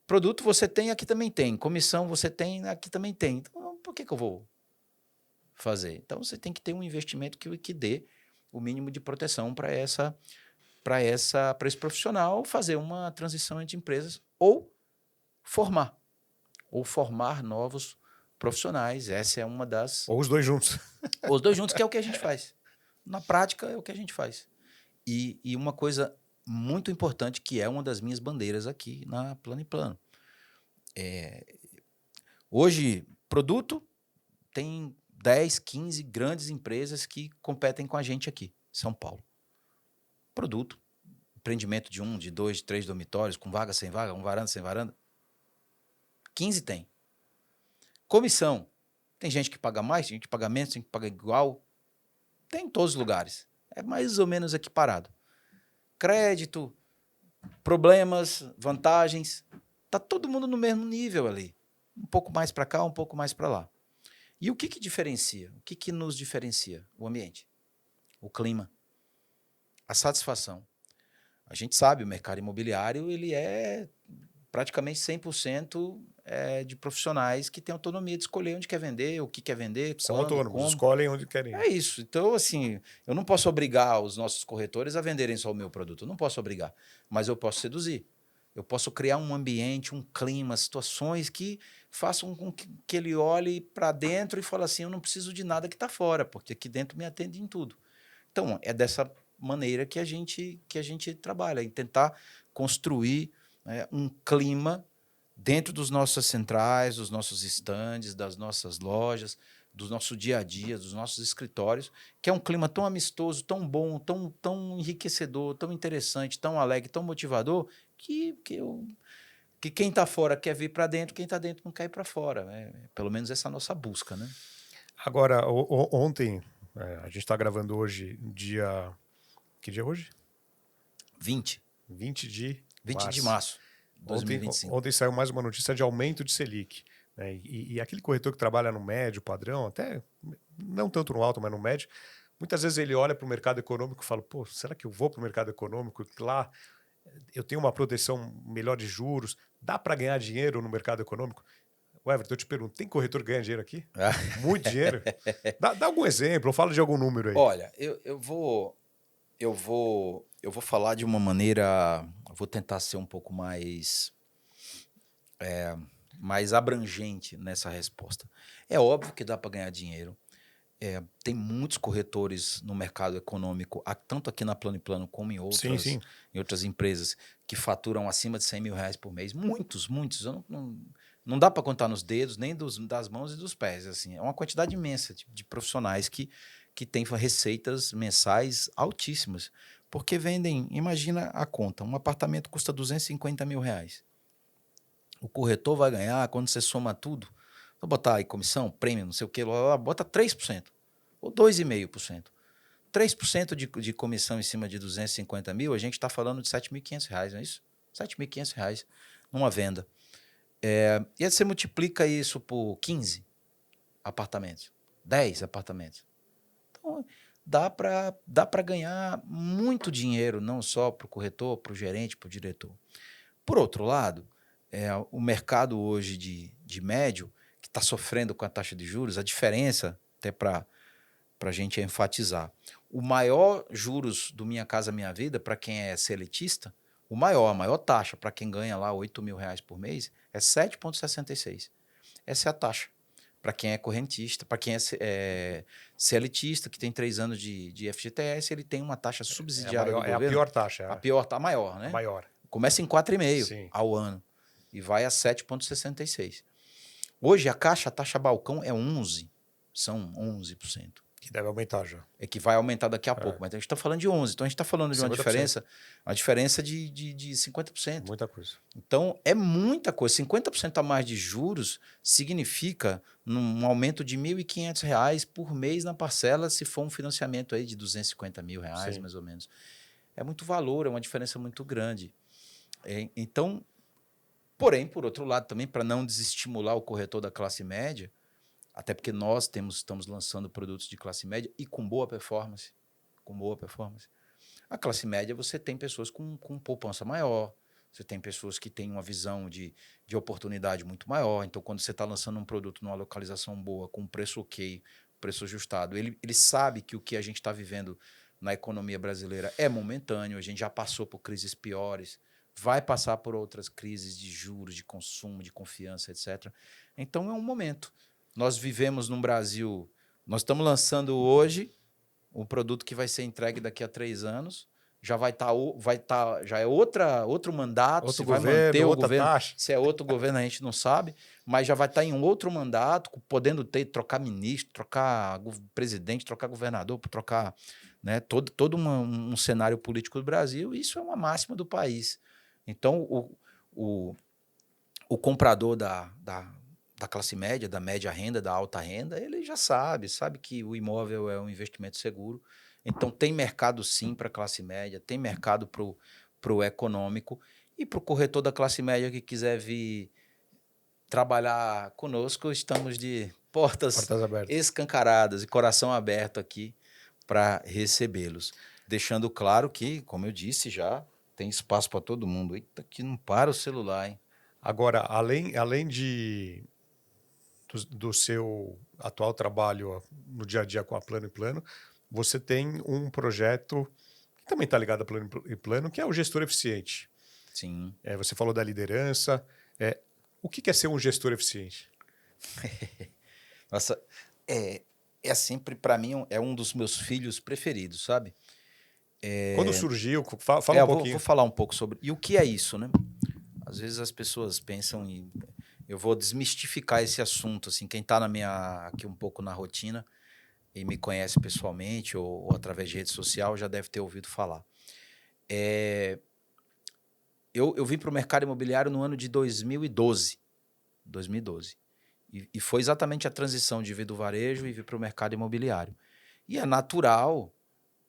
produto você tem, aqui também tem, comissão você tem, aqui também tem. Então, por que eu vou fazer? Então, você tem que ter um investimento que dê o mínimo de proteção para esse profissional fazer uma transição entre empresas ou formar novos profissionais. Essa é uma das... Ou os dois juntos. Ou os dois juntos, que é o que a gente faz. Na prática, é o que a gente faz. E uma coisa muito importante, que é uma das minhas bandeiras aqui na Plano e Plano. Hoje, produto, tem 10, 15 grandes empresas que competem com a gente aqui, São Paulo. Produto, empreendimento de 1, de 2, de 3 dormitórios, com vaga, sem vaga, um varanda, sem varanda. 15 tem. Comissão, tem gente que paga mais, tem gente que paga menos, tem gente que paga igual. Tem em todos os lugares. É mais ou menos equiparado. Crédito, problemas, vantagens. Está todo mundo no mesmo nível ali. Um pouco mais para cá, um pouco mais para lá. E o que diferencia? O que nos diferencia? O ambiente, o clima, a satisfação. A gente sabe, o mercado imobiliário ele é praticamente 100% de profissionais que têm autonomia de escolher onde quer vender, o que quer vender, São quando, autônomos, como. escolhem onde querem É ir. isso. Então, assim, eu não posso obrigar os nossos corretores a venderem só o meu produto. Eu não posso obrigar, mas eu posso seduzir. Eu posso criar um ambiente, um clima, situações que façam com que ele olhe para dentro e fale assim, eu não preciso de nada que está fora, porque aqui dentro me atende em tudo. Então, é dessa maneira que a gente trabalha, em tentar construir um clima dentro dos nossas centrais, dos nossos estandes, das nossas lojas, do nosso dia a dia, dos nossos escritórios, que é um clima tão amistoso, tão bom, tão enriquecedor, tão interessante, tão alegre, tão motivador, que quem está fora quer vir para dentro, quem está dentro não quer ir para fora. Pelo menos essa é a nossa busca, né? Agora, ontem, a gente está gravando hoje, dia... Que dia é hoje? 20 de 20 de março. março de 2025. Ontem saiu mais uma notícia de aumento de Selic. Né? E aquele corretor que trabalha no médio padrão, até não tanto no alto, mas no médio, muitas vezes ele olha para o mercado econômico e fala, pô, será que eu vou para o mercado econômico? Lá eu tenho uma proteção melhor de juros, dá para ganhar dinheiro no mercado econômico? Everton, eu te pergunto, tem corretor que ganha dinheiro aqui? Muito dinheiro? Dá algum exemplo, ou fala de algum número aí. Olha, eu vou falar de uma maneira, vou tentar ser um pouco mais abrangente nessa resposta. É óbvio que dá para ganhar dinheiro. Tem muitos corretores no mercado econômico, tanto aqui na Plano e Plano como em Sim, sim. outras empresas que faturam acima de 100 mil reais por mês. Muitos. Eu não dá para contar nos dedos, nem das mãos e dos pés. Assim. É uma quantidade imensa de profissionais que têm receitas mensais altíssimas. Porque vendem, imagina a conta, um apartamento custa 250 mil reais. O corretor vai ganhar, quando você soma tudo, vou botar aí comissão, prêmio, não sei o que, bota 3%, ou 2,5%. 3% de comissão em cima de 250 mil, a gente está falando de R$7.500, não é isso? R$7.500 numa venda. E aí você multiplica isso por 15 apartamentos, 10 apartamentos. Então, dá para ganhar muito dinheiro, não só para o corretor, para o gerente, para o diretor. Por outro lado, o mercado hoje de médio, que está sofrendo com a taxa de juros, a diferença, até para a gente enfatizar, o maior juros do Minha Casa Minha Vida, para quem é seletista, a maior taxa para quem ganha lá R$8 mil por mês é 7,66. Essa é a taxa. Para quem é correntista, para quem é seletista, que tem 3 anos de FGTS, ele tem uma taxa subsidiária do governo. É a pior taxa. A maior, né? A maior. Começa em 4,5 ao ano e vai a 7,66. Hoje a taxa balcão é 11%. São 11%. Que deve aumentar já. É que vai aumentar daqui a pouco, mas a gente está falando de 11%. Então a gente está falando de uma 50%. diferença de 50%. Muita coisa. Então é muita coisa. 50% a mais de juros significa um aumento de R$1.500 por mês na parcela, se for um financiamento aí de R$250 mil, mais ou menos. É muito valor, é uma diferença muito grande. Então, porém, por outro lado, também para não desestimular o corretor da classe média, até porque nós estamos lançando produtos de classe média e com boa performance. A classe média, você tem pessoas com poupança maior, você tem pessoas que têm uma visão de oportunidade muito maior. Então, quando você está lançando um produto numa localização boa, com um preço ok, preço ajustado, ele sabe que o que a gente está vivendo na economia brasileira é momentâneo, a gente já passou por crises piores, vai passar por outras crises de juros, de consumo, de confiança, etc. Então, é um momento. Nós vivemos num Brasil... Nós estamos lançando hoje um produto que vai ser entregue daqui a 3 anos. Já já é outro mandato, outro se governo, vai manter o governo. Taxa. Se é outro governo, a gente não sabe, mas já vai estar em um outro mandato, podendo trocar ministro, trocar presidente, trocar governador, trocar, né, todo um cenário político do Brasil. Isso é uma máxima do país. Então, o comprador da classe média, da média renda, da alta renda, ele já sabe que o imóvel é um investimento seguro. Então, tem mercado sim para a classe média, tem mercado para o econômico, e para o corretor da classe média que quiser vir trabalhar conosco, estamos de portas abertas. escancaradas e coração aberto aqui para recebê-los. Deixando claro que, como eu disse já, tem espaço para todo mundo. Eita, que não para o celular, hein? Agora, além do seu atual trabalho no dia a dia com a Plano e Plano, você tem um projeto que também está ligado a Plano e Plano, que é o Gestor Eficiente. Sim. Você falou da liderança. O que é ser um gestor eficiente? Nossa, é sempre, para mim, é um dos meus filhos preferidos, sabe? Quando surgiu, fala um pouquinho. Vou falar um pouco sobre... E o que é isso, né? Às vezes as pessoas pensam em... Eu vou desmistificar esse assunto, assim, quem está aqui um pouco na rotina e me conhece pessoalmente ou através de rede social já deve ter ouvido falar. Eu vim para o mercado imobiliário no ano de 2012. E foi exatamente a transição de vir do varejo e vir para o mercado imobiliário. E é natural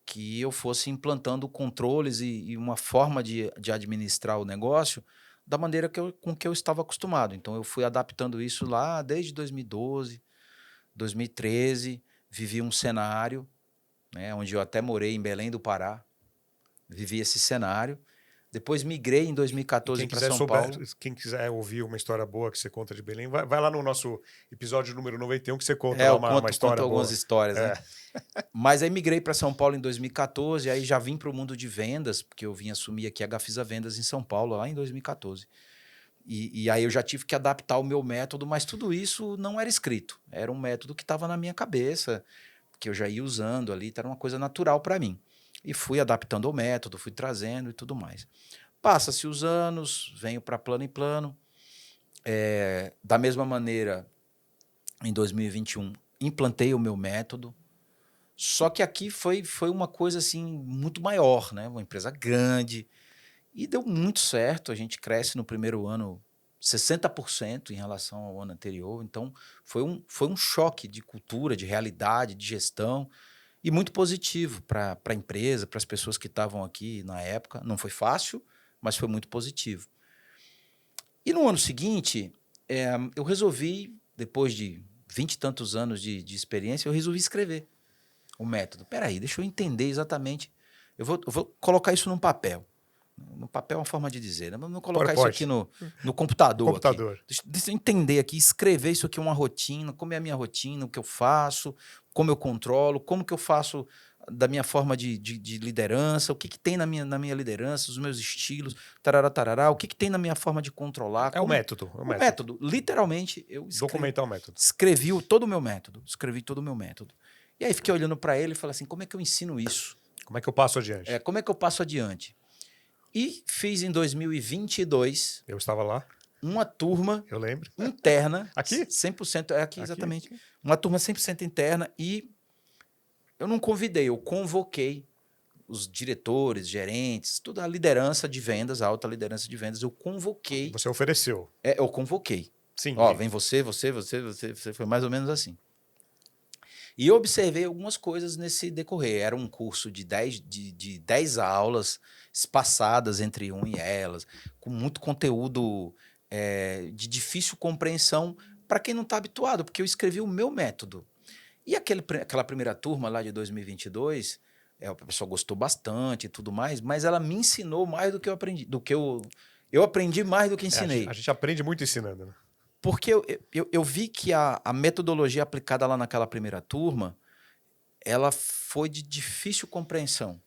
que eu fosse implantando controles e uma forma de administrar o negócio da maneira com que eu estava acostumado. Então, eu fui adaptando isso lá desde 2012, 2013, vivi um cenário, né, onde eu até morei em Belém do Pará, vivi esse cenário. Depois migrei em 2014 para São Paulo. Quem quiser ouvir uma história boa que você conta de Belém, vai lá no nosso episódio número 91 que você conta lá uma história boa. Algumas histórias, né? Mas aí migrei para São Paulo em 2014, aí já vim para o mundo de vendas, porque eu vim assumir aqui a Gafisa Vendas em São Paulo lá em 2014. E aí eu já tive que adaptar o meu método, mas tudo isso não era escrito. Era um método que estava na minha cabeça, que eu já ia usando ali, era uma coisa natural para mim. E fui adaptando o método, fui trazendo e tudo mais. Passa-se os anos, venho para Plano e Plano. Da mesma maneira, em 2021, implantei o meu método. Só que aqui foi uma coisa assim muito maior, né? Uma empresa grande. E deu muito certo. A gente cresce no primeiro ano 60% em relação ao ano anterior. Então, foi um choque de cultura, de realidade, de gestão. E muito positivo para a empresa, para as pessoas que estavam aqui na época. Não foi fácil, mas foi muito positivo. E no ano seguinte, eu resolvi, depois de 20 e tantos anos de experiência, eu resolvi escrever o método. Peraí, deixa eu entender exatamente. Eu vou colocar isso num papel. No papel é uma forma de dizer, né? Vamos colocar isso aqui no computador. Aqui. Deixa eu entender aqui, escrever isso aqui uma rotina, como é a minha rotina, o que eu faço, como eu controlo, como que eu faço da minha forma de liderança, o que tem na minha liderança, os meus estilos, tarará, o que tem na minha forma de controlar. O método. O método. Literalmente, eu documentar o método. Escrevi todo o meu método. E aí fiquei olhando para ele e falei assim, como é que eu ensino isso? Como é que eu passo adiante? Como é que eu passo adiante? E fiz em 2022... Eu estava lá. Uma turma... Eu lembro. Interna. Aqui? 100%. Aqui, exatamente. Aqui. Uma turma 100% interna e eu não convidei, eu convoquei os diretores, gerentes, toda a liderança de vendas, a alta liderança de vendas, eu convoquei. Você ofereceu? Eu convoquei. Sim. Ó, vem você, foi mais ou menos assim. E eu observei algumas coisas nesse decorrer. Era um curso de 10 aulas espaçadas entre um e elas, com muito conteúdo de difícil compreensão para quem não está habituado, porque eu escrevi o meu método. E aquela primeira turma lá de 2022, a pessoa gostou bastante e tudo mais, mas ela me ensinou mais do que eu aprendi. Eu aprendi mais do que ensinei. A gente aprende muito ensinando, né? Porque eu vi que a metodologia aplicada lá naquela primeira turma, ela foi de difícil compreensão.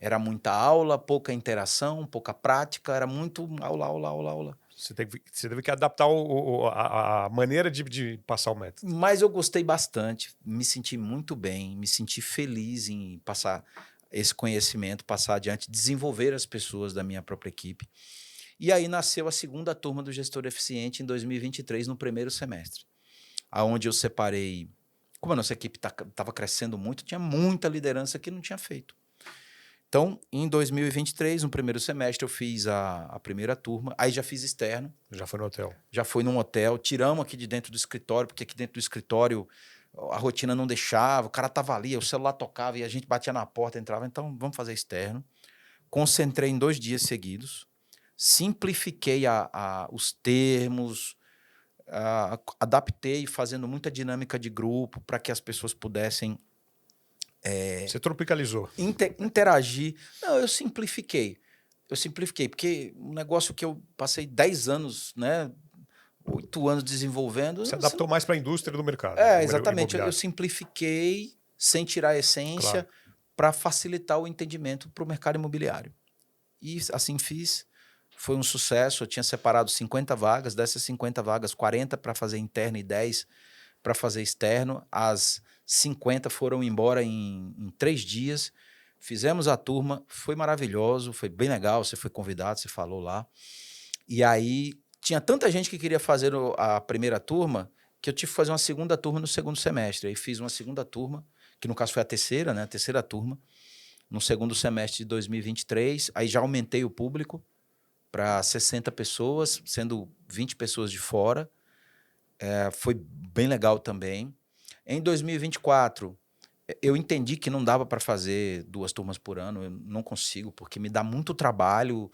Era muita aula, pouca interação, pouca prática, era muito aula. Você teve que adaptar a maneira de passar o método. Mas eu gostei bastante, me senti muito bem, me senti feliz em passar esse conhecimento, passar adiante, desenvolver as pessoas da minha própria equipe. E aí nasceu a segunda turma do Gestor Eficiente em 2023, no primeiro semestre, onde eu separei... Como a nossa equipe estava crescendo muito, tinha muita liderança que não tinha feito. Então, em 2023, no primeiro semestre, eu fiz a primeira turma, aí já fiz externo. Já foi no hotel? Já foi num hotel, tiramos aqui de dentro do escritório, porque aqui dentro do escritório a rotina não deixava, o cara estava ali, o celular tocava e a gente batia na porta, entrava, então vamos fazer externo. Concentrei em 2 dias seguidos, simplifiquei os termos, adaptei fazendo muita dinâmica de grupo para que as pessoas pudessem Você tropicalizou. interagir. Não, eu simplifiquei. Eu simplifiquei, porque um negócio que eu passei 10 anos, né, 8 anos desenvolvendo. Você Você adaptou mais para a indústria do mercado exatamente. Eu imobiliário. simplifiquei sem tirar a essência Claro. para facilitar o entendimento para o mercado imobiliário. E assim fiz. Foi um sucesso. Eu tinha separado 50 vagas. Dessas 50 vagas, 40 para fazer interno e 10 para fazer externo. As 50 foram embora em 3 dias. Fizemos a turma. Foi maravilhoso. Foi bem legal. Você foi convidado, você falou lá. E aí, tinha tanta gente que queria fazer a primeira turma que eu tive que fazer uma segunda turma no segundo semestre. Aí fiz uma segunda turma, que no caso foi a terceira, né? A terceira turma, no segundo semestre de 2023. Aí já aumentei o público para 60 pessoas, sendo 20 pessoas de fora. Foi bem legal também. Em 2024, eu entendi que não dava para fazer 2 turmas por ano. Eu não consigo, porque me dá muito trabalho,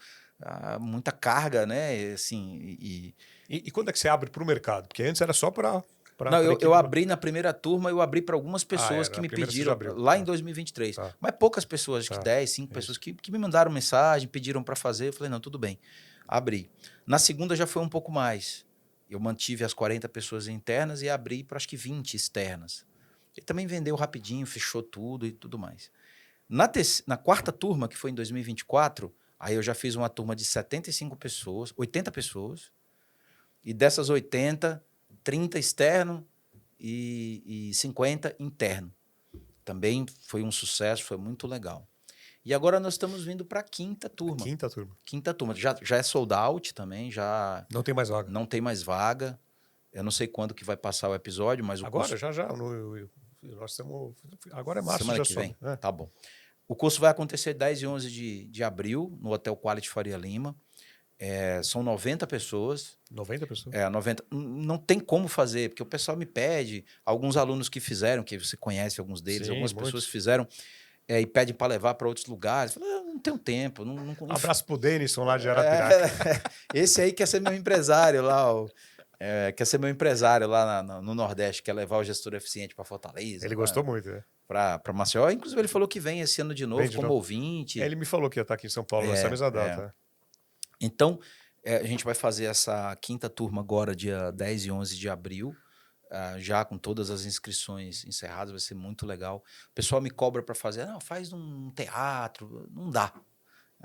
muita carga, né? Assim, E quando é que você abre para o mercado? Porque antes era só para não, a equipe. eu abri na primeira turma, eu abri para algumas pessoas que Na me primeira você já pediram, abriu. lá em Tá, 2023. tá, Mas poucas pessoas, acho que tá. 10, 5 É pessoas isso. que me mandaram mensagem, pediram para fazer. Eu falei, não, tudo bem. Abri. Na segunda já foi um pouco mais. Eu mantive as 40 pessoas internas e abri para acho que 20 externas. Ele também vendeu rapidinho, fechou tudo e tudo mais. Na quarta turma, que foi em 2024, aí eu já fiz uma turma de 75 pessoas, 80 pessoas, e dessas 80, 30 externo e 50 interno. Também foi um sucesso, foi muito legal. E agora nós estamos vindo para a quinta turma. Quinta turma. Quinta turma. Já é sold out também, já Não tem mais vaga. não tem mais vaga. Eu não sei quando que vai passar o episódio, mas o Agora, curso... já. Nós estamos. Agora é março, Semana já que some. vem. Tá bom. O curso vai acontecer 10 e 11 de abril, no Hotel Quality Faria Lima. São 90 pessoas. 90 pessoas. 90. Não tem como fazer, porque o pessoal me pede. Alguns alunos que fizeram, que você conhece alguns deles, Sim, algumas muitos. pessoas fizeram e pedem para levar para outros lugares. Eu falo, não tenho tempo. Não, Abraço pro Denison lá de Arapiraca. Esse aí quer ser meu empresário lá. Quer ser meu empresário lá no Nordeste, quer levar o gestor eficiente para Fortaleza. Ele gostou muito, né? Para Maceió. Inclusive, ele falou que vem esse ano de novo como ouvinte. Ele me falou que ia estar aqui em São Paulo nessa mesma data. Então, a gente vai fazer essa quinta turma agora, dia 10 e 11 de abril, já com todas as inscrições encerradas, vai ser muito legal. O pessoal me cobra para fazer, não, faz um teatro, não dá.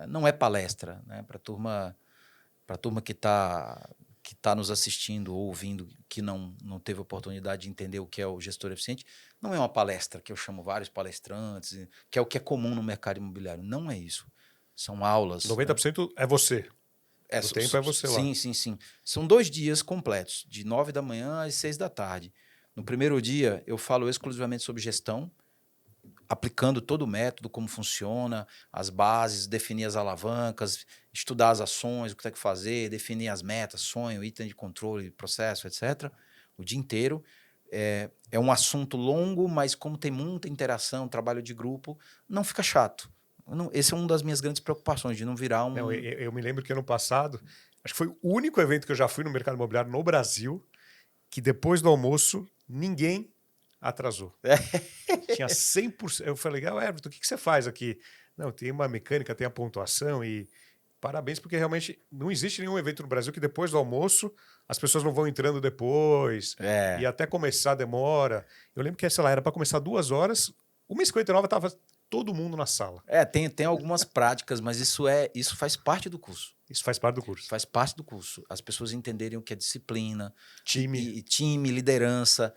Não é palestra, né? Para a turma que tá nos assistindo ou ouvindo, que não teve oportunidade de entender o que é o gestor eficiente, não é uma palestra que eu chamo vários palestrantes, que é o que é comum no mercado imobiliário. Não é isso. São aulas. 90% né? É você. O tempo é você lá. Sim. São 2 dias completos, de 9 da manhã às 6 da tarde. No primeiro dia, eu falo exclusivamente sobre gestão, aplicando todo o método, como funciona, as bases, definir as alavancas, estudar as ações, o que tem que fazer, definir as metas, sonho, item de controle, processo, etc. O dia inteiro. É um assunto longo, mas como tem muita interação, trabalho de grupo, não fica chato. Esse é uma das minhas grandes preocupações, de não virar um... Não, eu me lembro que ano passado, acho que foi o único evento que eu já fui no mercado imobiliário no Brasil, que depois do almoço, ninguém atrasou. Tinha 100%. Eu falei, Everton, o que você faz aqui? Não, tem uma mecânica, tem a pontuação e parabéns, porque realmente não existe nenhum evento no Brasil que depois do almoço as pessoas não vão entrando depois e até começar demora. Eu lembro que, sei lá, era para começar 2 horas, 1h59 estava todo mundo na sala. Tem algumas práticas, mas isso faz parte do curso. Isso faz parte do curso. Faz parte do curso. As pessoas entenderem o que é disciplina, time, liderança,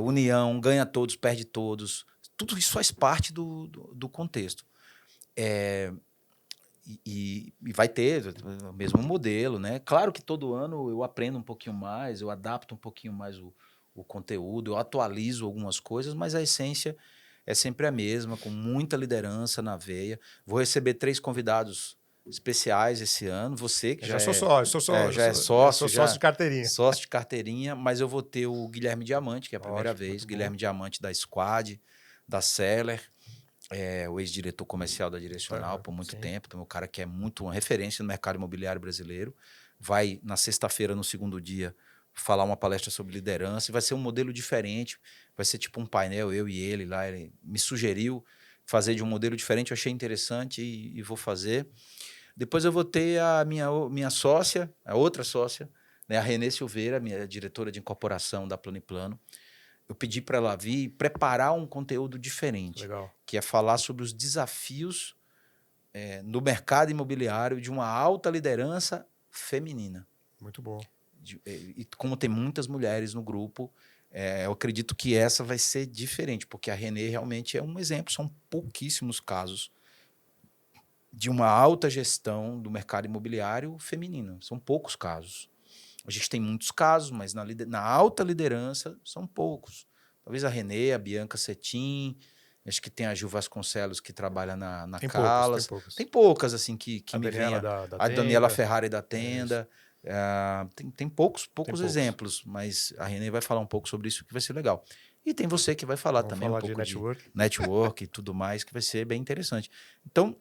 união, ganha todos, perde todos. Tudo isso faz parte do contexto. E vai ter o mesmo modelo, né? Claro que todo ano eu aprendo um pouquinho mais, eu adapto um pouquinho mais o conteúdo, eu atualizo algumas coisas, mas a essência é sempre a mesma, com muita liderança na veia. Vou receber 3 convidados especiais esse ano. Você que já é sócio de carteirinha. Sócio de carteirinha, mas eu vou ter o Guilherme Diamante, que é a primeira vez. Guilherme Diamante da Squad, da Seller, o ex-diretor comercial da Direcional por muito tempo. Então, um cara que é muito uma referência no mercado imobiliário brasileiro. Vai, na sexta-feira, no segundo dia, falar uma palestra sobre liderança, e vai ser um modelo diferente, vai ser tipo um painel, eu e ele lá, ele me sugeriu fazer de um modelo diferente, eu achei interessante e vou fazer. Depois eu vou ter a minha sócia, a outra sócia, né, a Renê Silveira, minha diretora de incorporação da Plano e Plano. Eu pedi para ela vir preparar um conteúdo diferente, Legal. que é falar sobre os desafios no mercado imobiliário de uma alta liderança feminina. Muito bom. E como tem muitas mulheres no grupo, eu acredito que essa vai ser diferente, porque a Renê realmente é um exemplo, são pouquíssimos casos de uma alta gestão do mercado imobiliário feminino, são poucos casos. A gente tem muitos casos, mas na alta liderança são poucos. Talvez a Renê, a Bianca Cetim, acho que tem a Gil Vasconcelos que trabalha na Tem Calas. poucas. Tem poucas assim que A me Daniela venha. da A Daniela Tenda. Ferrari da É isso. Tenda. Tem poucos Tem poucos. exemplos, mas a Renê vai falar um pouco sobre isso que vai ser legal. E tem você que vai falar Vamos também um falar de pouco de network. network e tudo mais, que vai ser bem interessante. Então,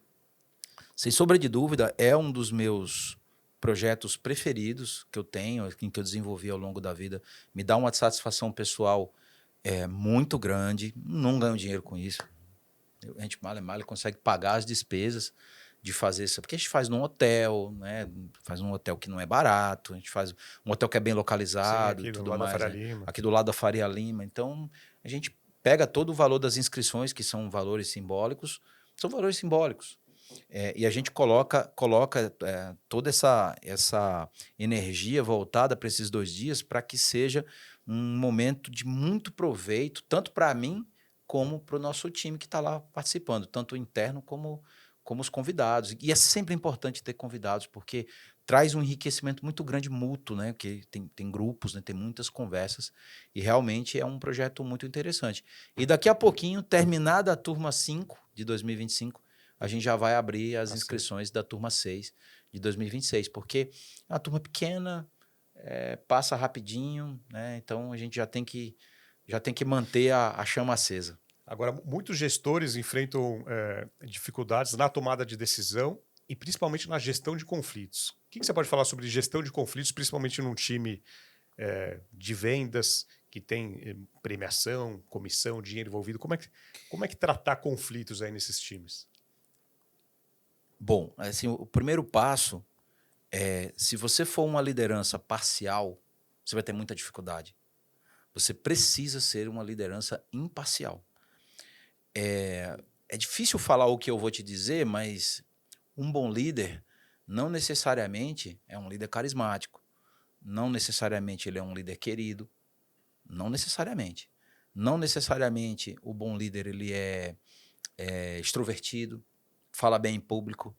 sem sombra de dúvida, é um dos meus projetos preferidos que eu tenho, que eu desenvolvi ao longo da vida. Me dá uma satisfação pessoal muito grande. Não ganho dinheiro com isso. A gente mal consegue pagar as despesas de fazer isso. Porque a gente faz num hotel, né? Faz num hotel que não é barato, a gente faz um hotel que é bem Sim, localizado e aqui do tudo lado da mais. Faria Né? Lima. Aqui do lado da Faria Lima. Então, a gente pega todo o valor das inscrições, que são valores simbólicos, são valores simbólicos. E a gente coloca toda essa energia voltada para esses 2 dias para que seja um momento de muito proveito, tanto para mim como para o nosso time que está lá participando, tanto o interno como os convidados. E é sempre importante ter convidados, porque traz um enriquecimento muito grande mútuo, né? Porque tem grupos, né? Tem muitas conversas, e realmente é um projeto muito interessante. E daqui a pouquinho, terminada a turma 5 de 2025, a gente já vai abrir as inscrições da turma 6 de 2026, porque é uma turma pequena, passa rapidinho, né? Então a gente já tem que manter a chama acesa. Agora, muitos gestores enfrentam dificuldades na tomada de decisão e principalmente na gestão de conflitos. O que você pode falar sobre gestão de conflitos, principalmente num time de vendas que tem premiação, comissão, dinheiro envolvido? Como é que tratar conflitos aí nesses times? Bom, assim, o primeiro passo se você for uma liderança parcial, você vai ter muita dificuldade. Você precisa ser uma liderança imparcial. É difícil falar o que eu vou te dizer, mas um bom líder não necessariamente é um líder carismático. Não necessariamente ele é um líder querido. Não necessariamente. Não necessariamente o bom líder ele é extrovertido, fala bem em público.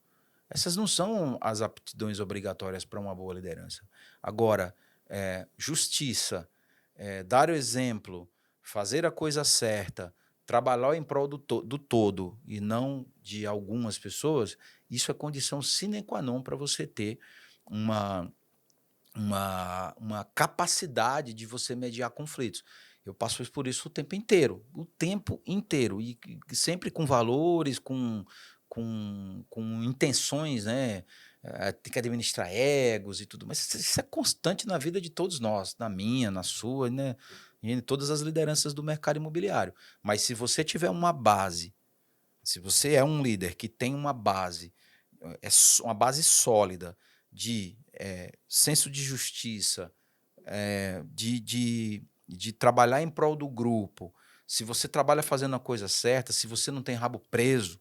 Essas não são as aptidões obrigatórias para uma boa liderança. Agora, justiça, dar o exemplo, fazer a coisa certa, trabalhar em prol do todo e não de algumas pessoas, isso é condição sine qua non para você ter uma capacidade de você mediar conflitos. Eu passo por isso o tempo inteiro, e sempre com valores, com intenções, né? Tem que administrar egos e tudo, mas isso é constante na vida de todos nós, na minha, na sua, né? E em todas as lideranças do mercado imobiliário. Mas se você tiver uma base, se você é um líder que tem uma base, uma base sólida de senso de justiça, de trabalhar em prol do grupo, se você trabalha fazendo a coisa certa, se você não tem rabo preso,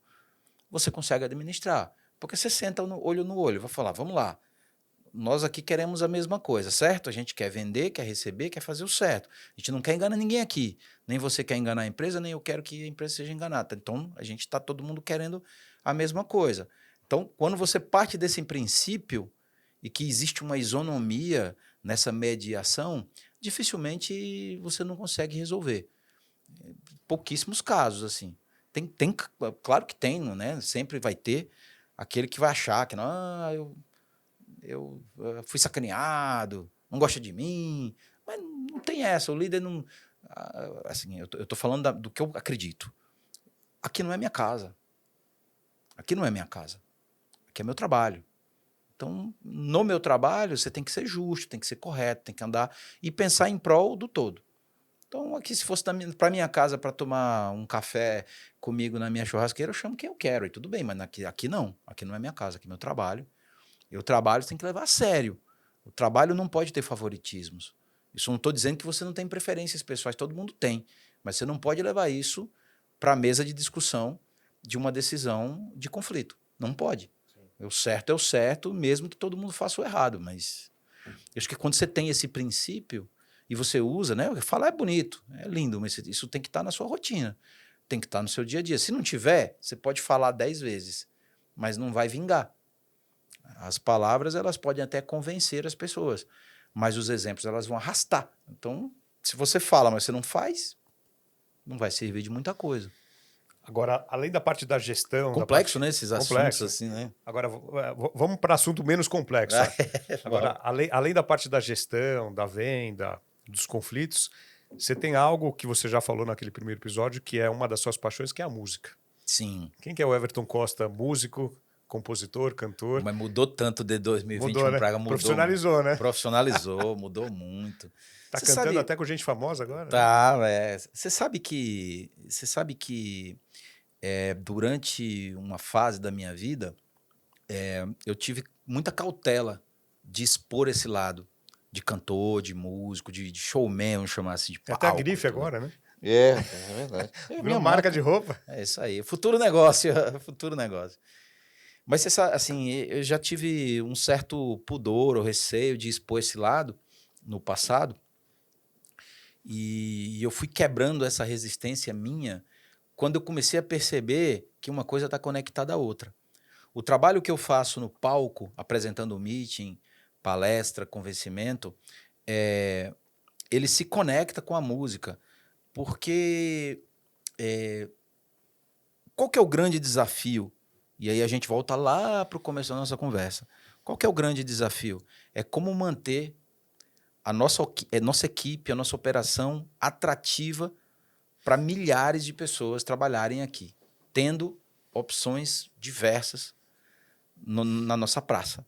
você consegue administrar. Porque você senta olho no olho, vai falar, vamos lá, nós aqui queremos a mesma coisa, certo? A gente quer vender, quer receber, quer fazer o certo. A gente não quer enganar ninguém aqui. Nem você quer enganar a empresa, nem eu quero que a empresa seja enganada. Então, a gente está todo mundo querendo a mesma coisa. Então, quando você parte desse princípio e que existe uma isonomia nessa mediação, dificilmente você não consegue resolver. Pouquíssimos casos, assim. Claro que tem, né? Sempre vai ter aquele que vai achar que não, eu fui sacaneado, não gosta de mim, mas não tem essa, o líder não... Assim, eu tô falando do que eu acredito. Aqui não é minha casa. Aqui não é minha casa. Aqui é meu trabalho. Então, no meu trabalho, você tem que ser justo, tem que ser correto, tem que andar e pensar em prol do todo. Então, aqui, se fosse para minha casa para tomar um café comigo na minha churrasqueira, eu chamo quem eu quero, e tudo bem, mas aqui não. Aqui não é minha casa, aqui é meu trabalho. E o trabalho você tem que levar a sério. O trabalho não pode ter favoritismos. Isso não estou dizendo que você não tem preferências pessoais, todo mundo tem. Mas você não pode levar isso para a mesa de discussão de uma decisão de conflito. Não pode. O certo é o certo, mesmo que todo mundo faça o errado. Mas eu acho que quando você tem esse princípio e você usa, né? Falar é bonito, é lindo, mas isso tem que estar na sua rotina. Tem que estar no seu dia a dia. Se não tiver, você pode falar 10 vezes, mas não vai vingar. As palavras, elas podem até convencer as pessoas, mas os exemplos, elas vão arrastar. Então, se você fala, mas você não faz, não vai servir de muita coisa. Agora, além da parte da gestão... Complexo, né? Esses complexo. assuntos assim, né? Agora, vamos para assunto menos complexo. Agora, além da parte da gestão, da venda, dos conflitos, você tem algo que você já falou naquele primeiro episódio, que é uma das suas paixões, que é a música. Sim. Quem que é o Everton Costa? Músico, compositor, cantor? Mas mudou tanto de 2021 mudou, né? para cá. Mudou, profissionalizou, né? Profissionalizou, mudou muito. Tá cantando até com gente famosa agora? Tá, Você sabe que durante uma fase da minha vida, eu tive muita cautela de expor esse lado de cantor, de músico, de showman, vamos chamar assim, de palco. Até a grife agora, né? É verdade. Minha marca de roupa. É isso aí. Futuro negócio, futuro negócio. Mas você sabe, assim, eu já tive um certo pudor ou receio de expor esse lado no passado. E eu fui quebrando essa resistência minha quando eu comecei a perceber que uma coisa está conectada à outra. O trabalho que eu faço no palco, apresentando meeting, palestra, convencimento, ele se conecta com a música. Porque qual que é o grande desafio? E aí a gente volta lá para o começo da nossa conversa. Qual que é o grande desafio? É como manter a nossa equipe, a nossa operação atrativa para milhares de pessoas trabalharem aqui, tendo opções diversas na nossa praça.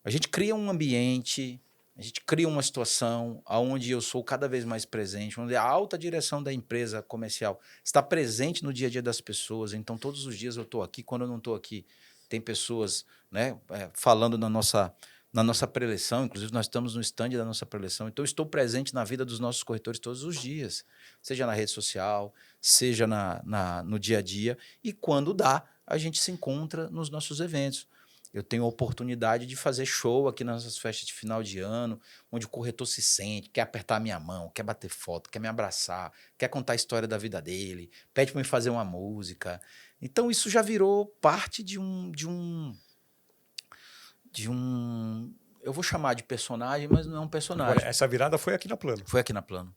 A gente cria um ambiente, a gente cria uma situação onde eu sou cada vez mais presente, onde a alta direção da empresa comercial está presente no dia a dia das pessoas. Então, todos os dias eu estou aqui. Quando eu não estou aqui, tem pessoas, né, falando na nossa preleção. Inclusive, nós estamos no stand da nossa preleção. Então, eu estou presente na vida dos nossos corretores todos os dias, seja na rede social, seja no dia a dia. E quando dá, a gente se encontra nos nossos eventos. Eu tenho a oportunidade de fazer show aqui nas nossas festas de final de ano, onde o corretor se sente, quer apertar a minha mão, quer bater foto, quer me abraçar, quer contar a história da vida dele, pede para me fazer uma música. Então, isso já virou parte de um eu vou chamar de personagem, mas não é um personagem. Agora, essa virada foi aqui na Plano. Foi aqui na Plano.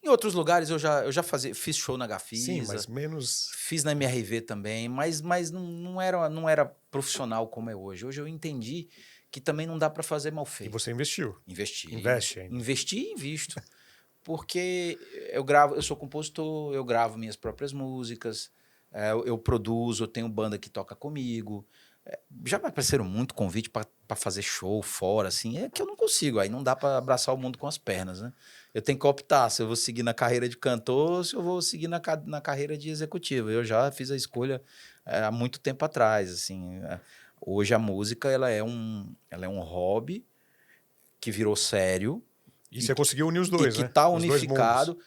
Em outros lugares eu já fiz show na Gafisa. Sim, mas menos... Fiz na MRV também, mas não era profissional como é hoje. Hoje eu entendi que também não dá para fazer mal feito. E você investiu? Investi. Investe ainda. Investi e invisto. Porque eu sou compositor, eu gravo minhas próprias músicas, eu produzo, eu tenho banda que toca comigo. Já me apareceram muito convite para fazer show fora, assim, é que eu não consigo, aí não dá para abraçar o mundo com as pernas, né? Eu tenho que optar se eu vou seguir na carreira de cantor ou se eu vou seguir na carreira de executivo. Eu já fiz a escolha há muito tempo atrás, assim. Hoje a música ela é um hobby que virou sério. E você conseguiu unir os dois, né? E que está unificado.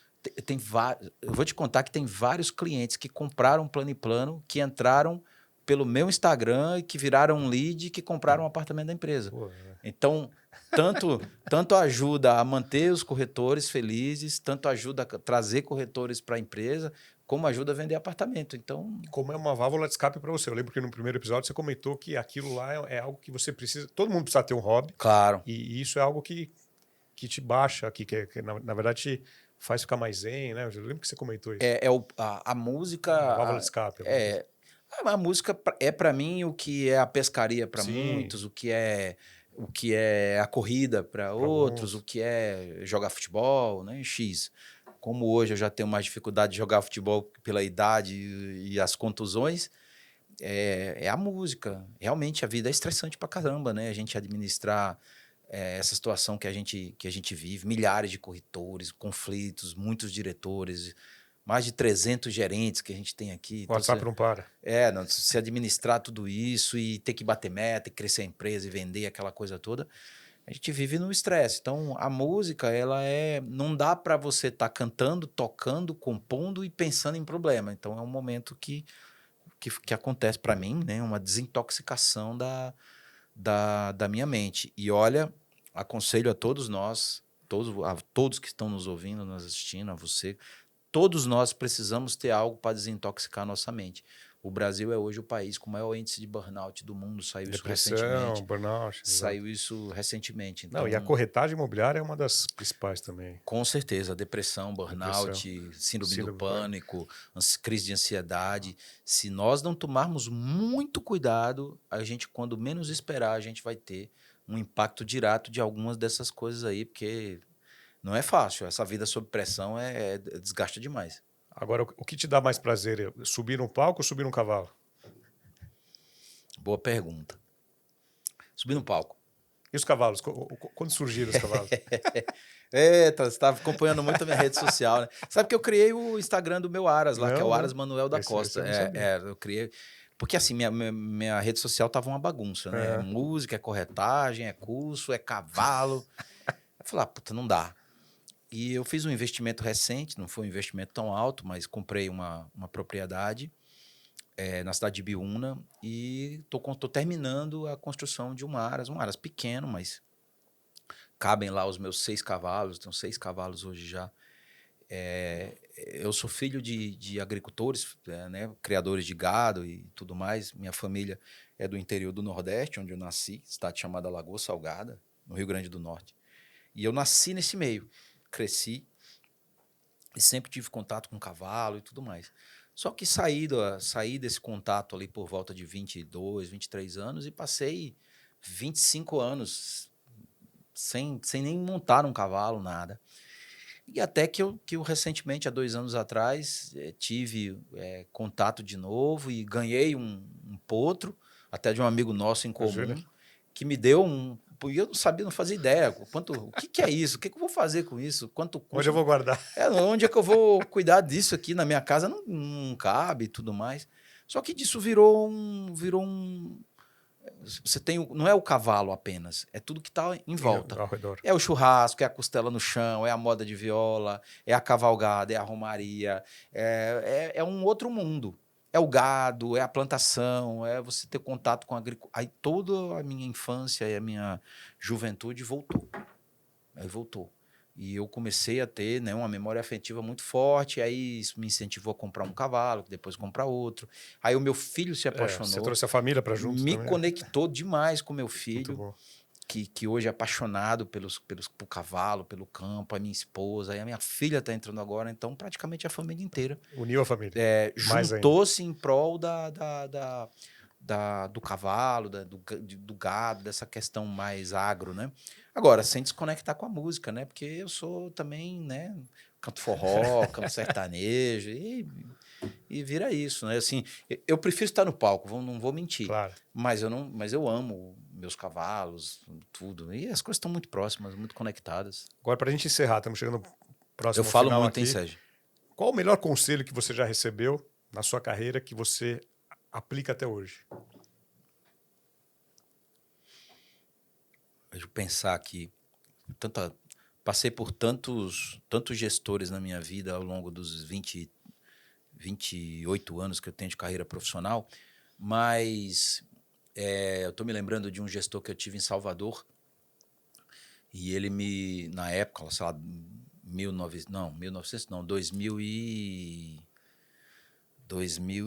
Eu vou te contar que tem vários clientes que compraram Plano e Plano, que entraram pelo meu Instagram e que viraram um lead e que compraram um apartamento da empresa. Pô, então, tanto ajuda a manter os corretores felizes, tanto ajuda a trazer corretores para a empresa, como ajuda a vender apartamento. Então, como é uma válvula de escape para você. Eu lembro que no primeiro episódio você comentou que aquilo lá é algo que você precisa... Todo mundo precisa ter um hobby. Claro. E isso é algo que te baixa, que na verdade te faz ficar mais zen, né? Eu lembro que você comentou isso. A música... A válvula de escape. A música é para mim o que é a pescaria para muitos, o que é a corrida para outros, o que é jogar futebol, né? X. Como hoje eu já tenho mais dificuldade de jogar futebol pela idade e as contusões, é a música. Realmente a vida é estressante pra caramba, né? A gente administrar essa situação que a gente vive, milhares de corretores, conflitos, muitos diretores, mais de 300 gerentes que a gente tem aqui. O Então, WhatsApp não para. não, se administrar tudo isso e ter que bater meta, e crescer a empresa e vender aquela coisa toda, a gente vive no estresse. Então, a música, não dá para você estar cantando, tocando, compondo e pensando em problema. Então, é um momento que acontece para mim, né? Uma desintoxicação da minha mente. E olha, aconselho a todos nós, a todos que estão nos ouvindo, nos assistindo, a você, todos nós precisamos ter algo para desintoxicar a nossa mente. O Brasil é hoje o país com o maior índice de burnout do mundo, saiu isso Depressão, recentemente. burnout, exato. Saiu isso recentemente. Não, Então, e a corretagem imobiliária é uma das principais também. com certeza, depressão, Depressão, burnout, síndrome do síndrome do pânico. pânico, crise de ansiedade. Se nós não tomarmos muito cuidado, a gente, quando menos esperar, a gente vai ter um impacto direto de algumas dessas coisas aí, porque não é fácil. Essa vida sob pressão desgasta demais. Agora, o que te dá mais prazer? Subir num palco ou subir num cavalo? Boa pergunta. Subir no palco. E os cavalos? Quando surgiram os cavalos? Eita, você estava acompanhando muito a minha rede social, né? Sabe que eu criei o Instagram do meu Aras lá, que é o Não, Aras não. Manuel da Esse Costa. eu não sabia. Eu criei. Porque assim, minha rede social tava uma bagunça, né? É Aham. música, é corretagem, é curso, é cavalo. Eu falei, puta, não dá. E eu fiz um investimento recente, não foi um investimento tão alto, mas comprei uma propriedade na cidade de Biúna e tô terminando a construção de um Aras pequeno, mas cabem lá os meus 6 cavalos, tenho 6 cavalos hoje já. Eu sou filho de agricultores, né, criadores de gado e tudo mais. Minha família é do interior do Nordeste, onde eu nasci, cidade chamada Lagoa Salgada, no Rio Grande do Norte. E eu nasci nesse meio, cresci e sempre tive contato com cavalo e tudo mais. Só que saí desse contato ali por volta de 22, 23 anos e passei 25 anos sem nem montar um cavalo, nada. E até que eu recentemente, há 2 anos atrás, tive contato de novo e ganhei um potro, até de um amigo nosso em Júlia? comum, que me deu um. E eu não sabia, não fazia ideia. O que é isso? O que eu vou fazer com isso? Quanto Onde eu custa? vou guardar? Onde é que eu vou cuidar disso aqui? Na minha casa não cabe e tudo mais. Só que disso virou um. Você tem não é o cavalo apenas, é tudo que está em volta. Ao redor. É o churrasco, é a costela no chão, é a moda de viola, é a cavalgada, é a romaria, é um outro mundo. É o gado, é a plantação, é você ter contato com a agricultura. Aí toda a minha infância e a minha juventude voltou. Aí voltou. E eu comecei a ter, né, uma memória afetiva muito forte, aí isso me incentivou a comprar um cavalo, depois comprar outro. Aí o meu filho se Você apaixonou, trouxe a família para junto me também, né? conectou demais com meu Muito filho, bom. que hoje é apaixonado pelo cavalo, pelo campo, a minha esposa, aí a minha filha está entrando agora, então praticamente a família inteira Uniu a família. Mais ainda. juntou-se em prol do cavalo, do gado, dessa questão mais agro, né? Agora, sem desconectar com a música, né? Porque eu sou também, né? Canto forró, canto sertanejo e vira isso, né? Assim, eu prefiro estar no palco, não vou mentir, Claro. mas eu amo meus cavalos, tudo. E as coisas estão muito próximas, muito conectadas. Agora, para a gente encerrar, estamos chegando próximo Eu ao falo final muito, hein, aqui. Sérgio? Qual o melhor conselho que você já recebeu na sua carreira que você aplica até hoje? Deixa eu pensar aqui. Passei por tantos gestores na minha vida ao longo dos 28 anos que eu tenho de carreira profissional, mas eu estou me lembrando de um gestor que eu tive em Salvador e ele na época, sei lá, 1900 não, 2000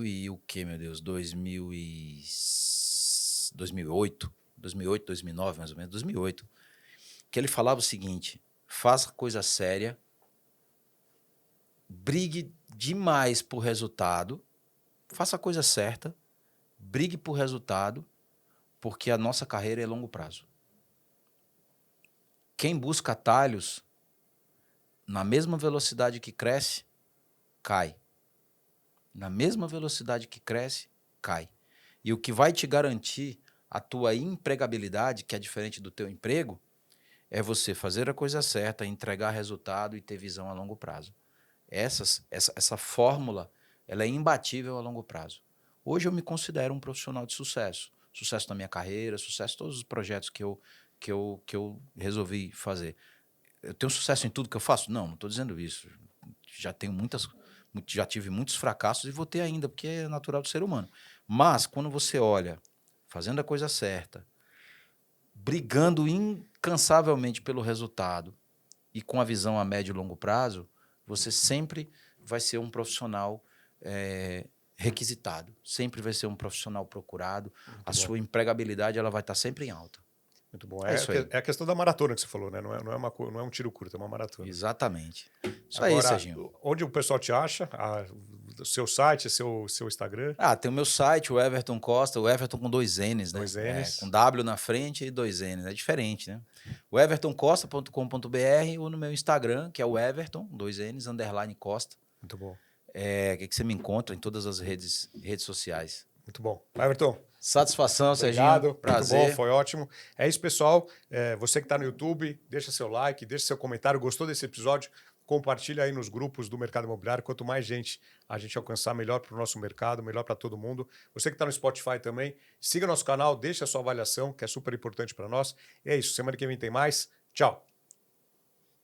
e o quê, meu Deus? 2008, 2009, mais ou menos, 2008, que ele falava o seguinte: faça coisa séria, brigue demais por resultado, faça a coisa certa, brigue por resultado, porque a nossa carreira é longo prazo. Quem busca atalhos na mesma velocidade que cresce, cai. Na mesma velocidade que cresce, cai. E o que vai te garantir a tua empregabilidade, que é diferente do teu emprego, é você fazer a coisa certa, entregar resultado e ter visão a longo prazo. Essa fórmula, ela é imbatível a longo prazo. Hoje eu me considero um profissional de sucesso. Sucesso na minha carreira, sucesso em todos os projetos que eu resolvi fazer. Eu tenho sucesso em tudo que eu faço? Não estou dizendo isso. Já tive muitos fracassos e vou ter ainda, porque é natural do ser humano. Mas quando você olha, fazendo a coisa certa, brigando incansavelmente pelo resultado e com a visão a médio e longo prazo, você sempre vai ser um profissional requisitado, sempre vai ser um profissional procurado, a sua empregabilidade ela vai estar sempre em alta. Muito bom. É isso aí. É a questão da maratona que você falou, né? Não é um tiro curto, é uma maratona. Exatamente. Isso aí, Agora, Serginho. onde o pessoal te acha? O seu site, seu Instagram? Tem o meu site, o Everton Costa, o Everton com 2 N's, né? 2 N's. Com W na frente e 2 N's. É diferente, né? O evertoncosta.com.br ou no meu Instagram, que é o Everton, 2 N's, _ Costa. Muito bom. Que você me encontra em todas as redes sociais. Muito bom. Everton. Satisfação, Obrigado. Serginho. Prazer. Muito bom, foi ótimo. É isso, pessoal. Você que está no YouTube, deixa seu like, deixa seu comentário. Gostou desse episódio? Compartilha aí nos grupos do mercado imobiliário. Quanto mais gente a gente alcançar, melhor para o nosso mercado, melhor para todo mundo. Você que está no Spotify também, siga nosso canal, deixa a sua avaliação, que é super importante para nós. E é isso. Semana que vem tem mais. Tchau.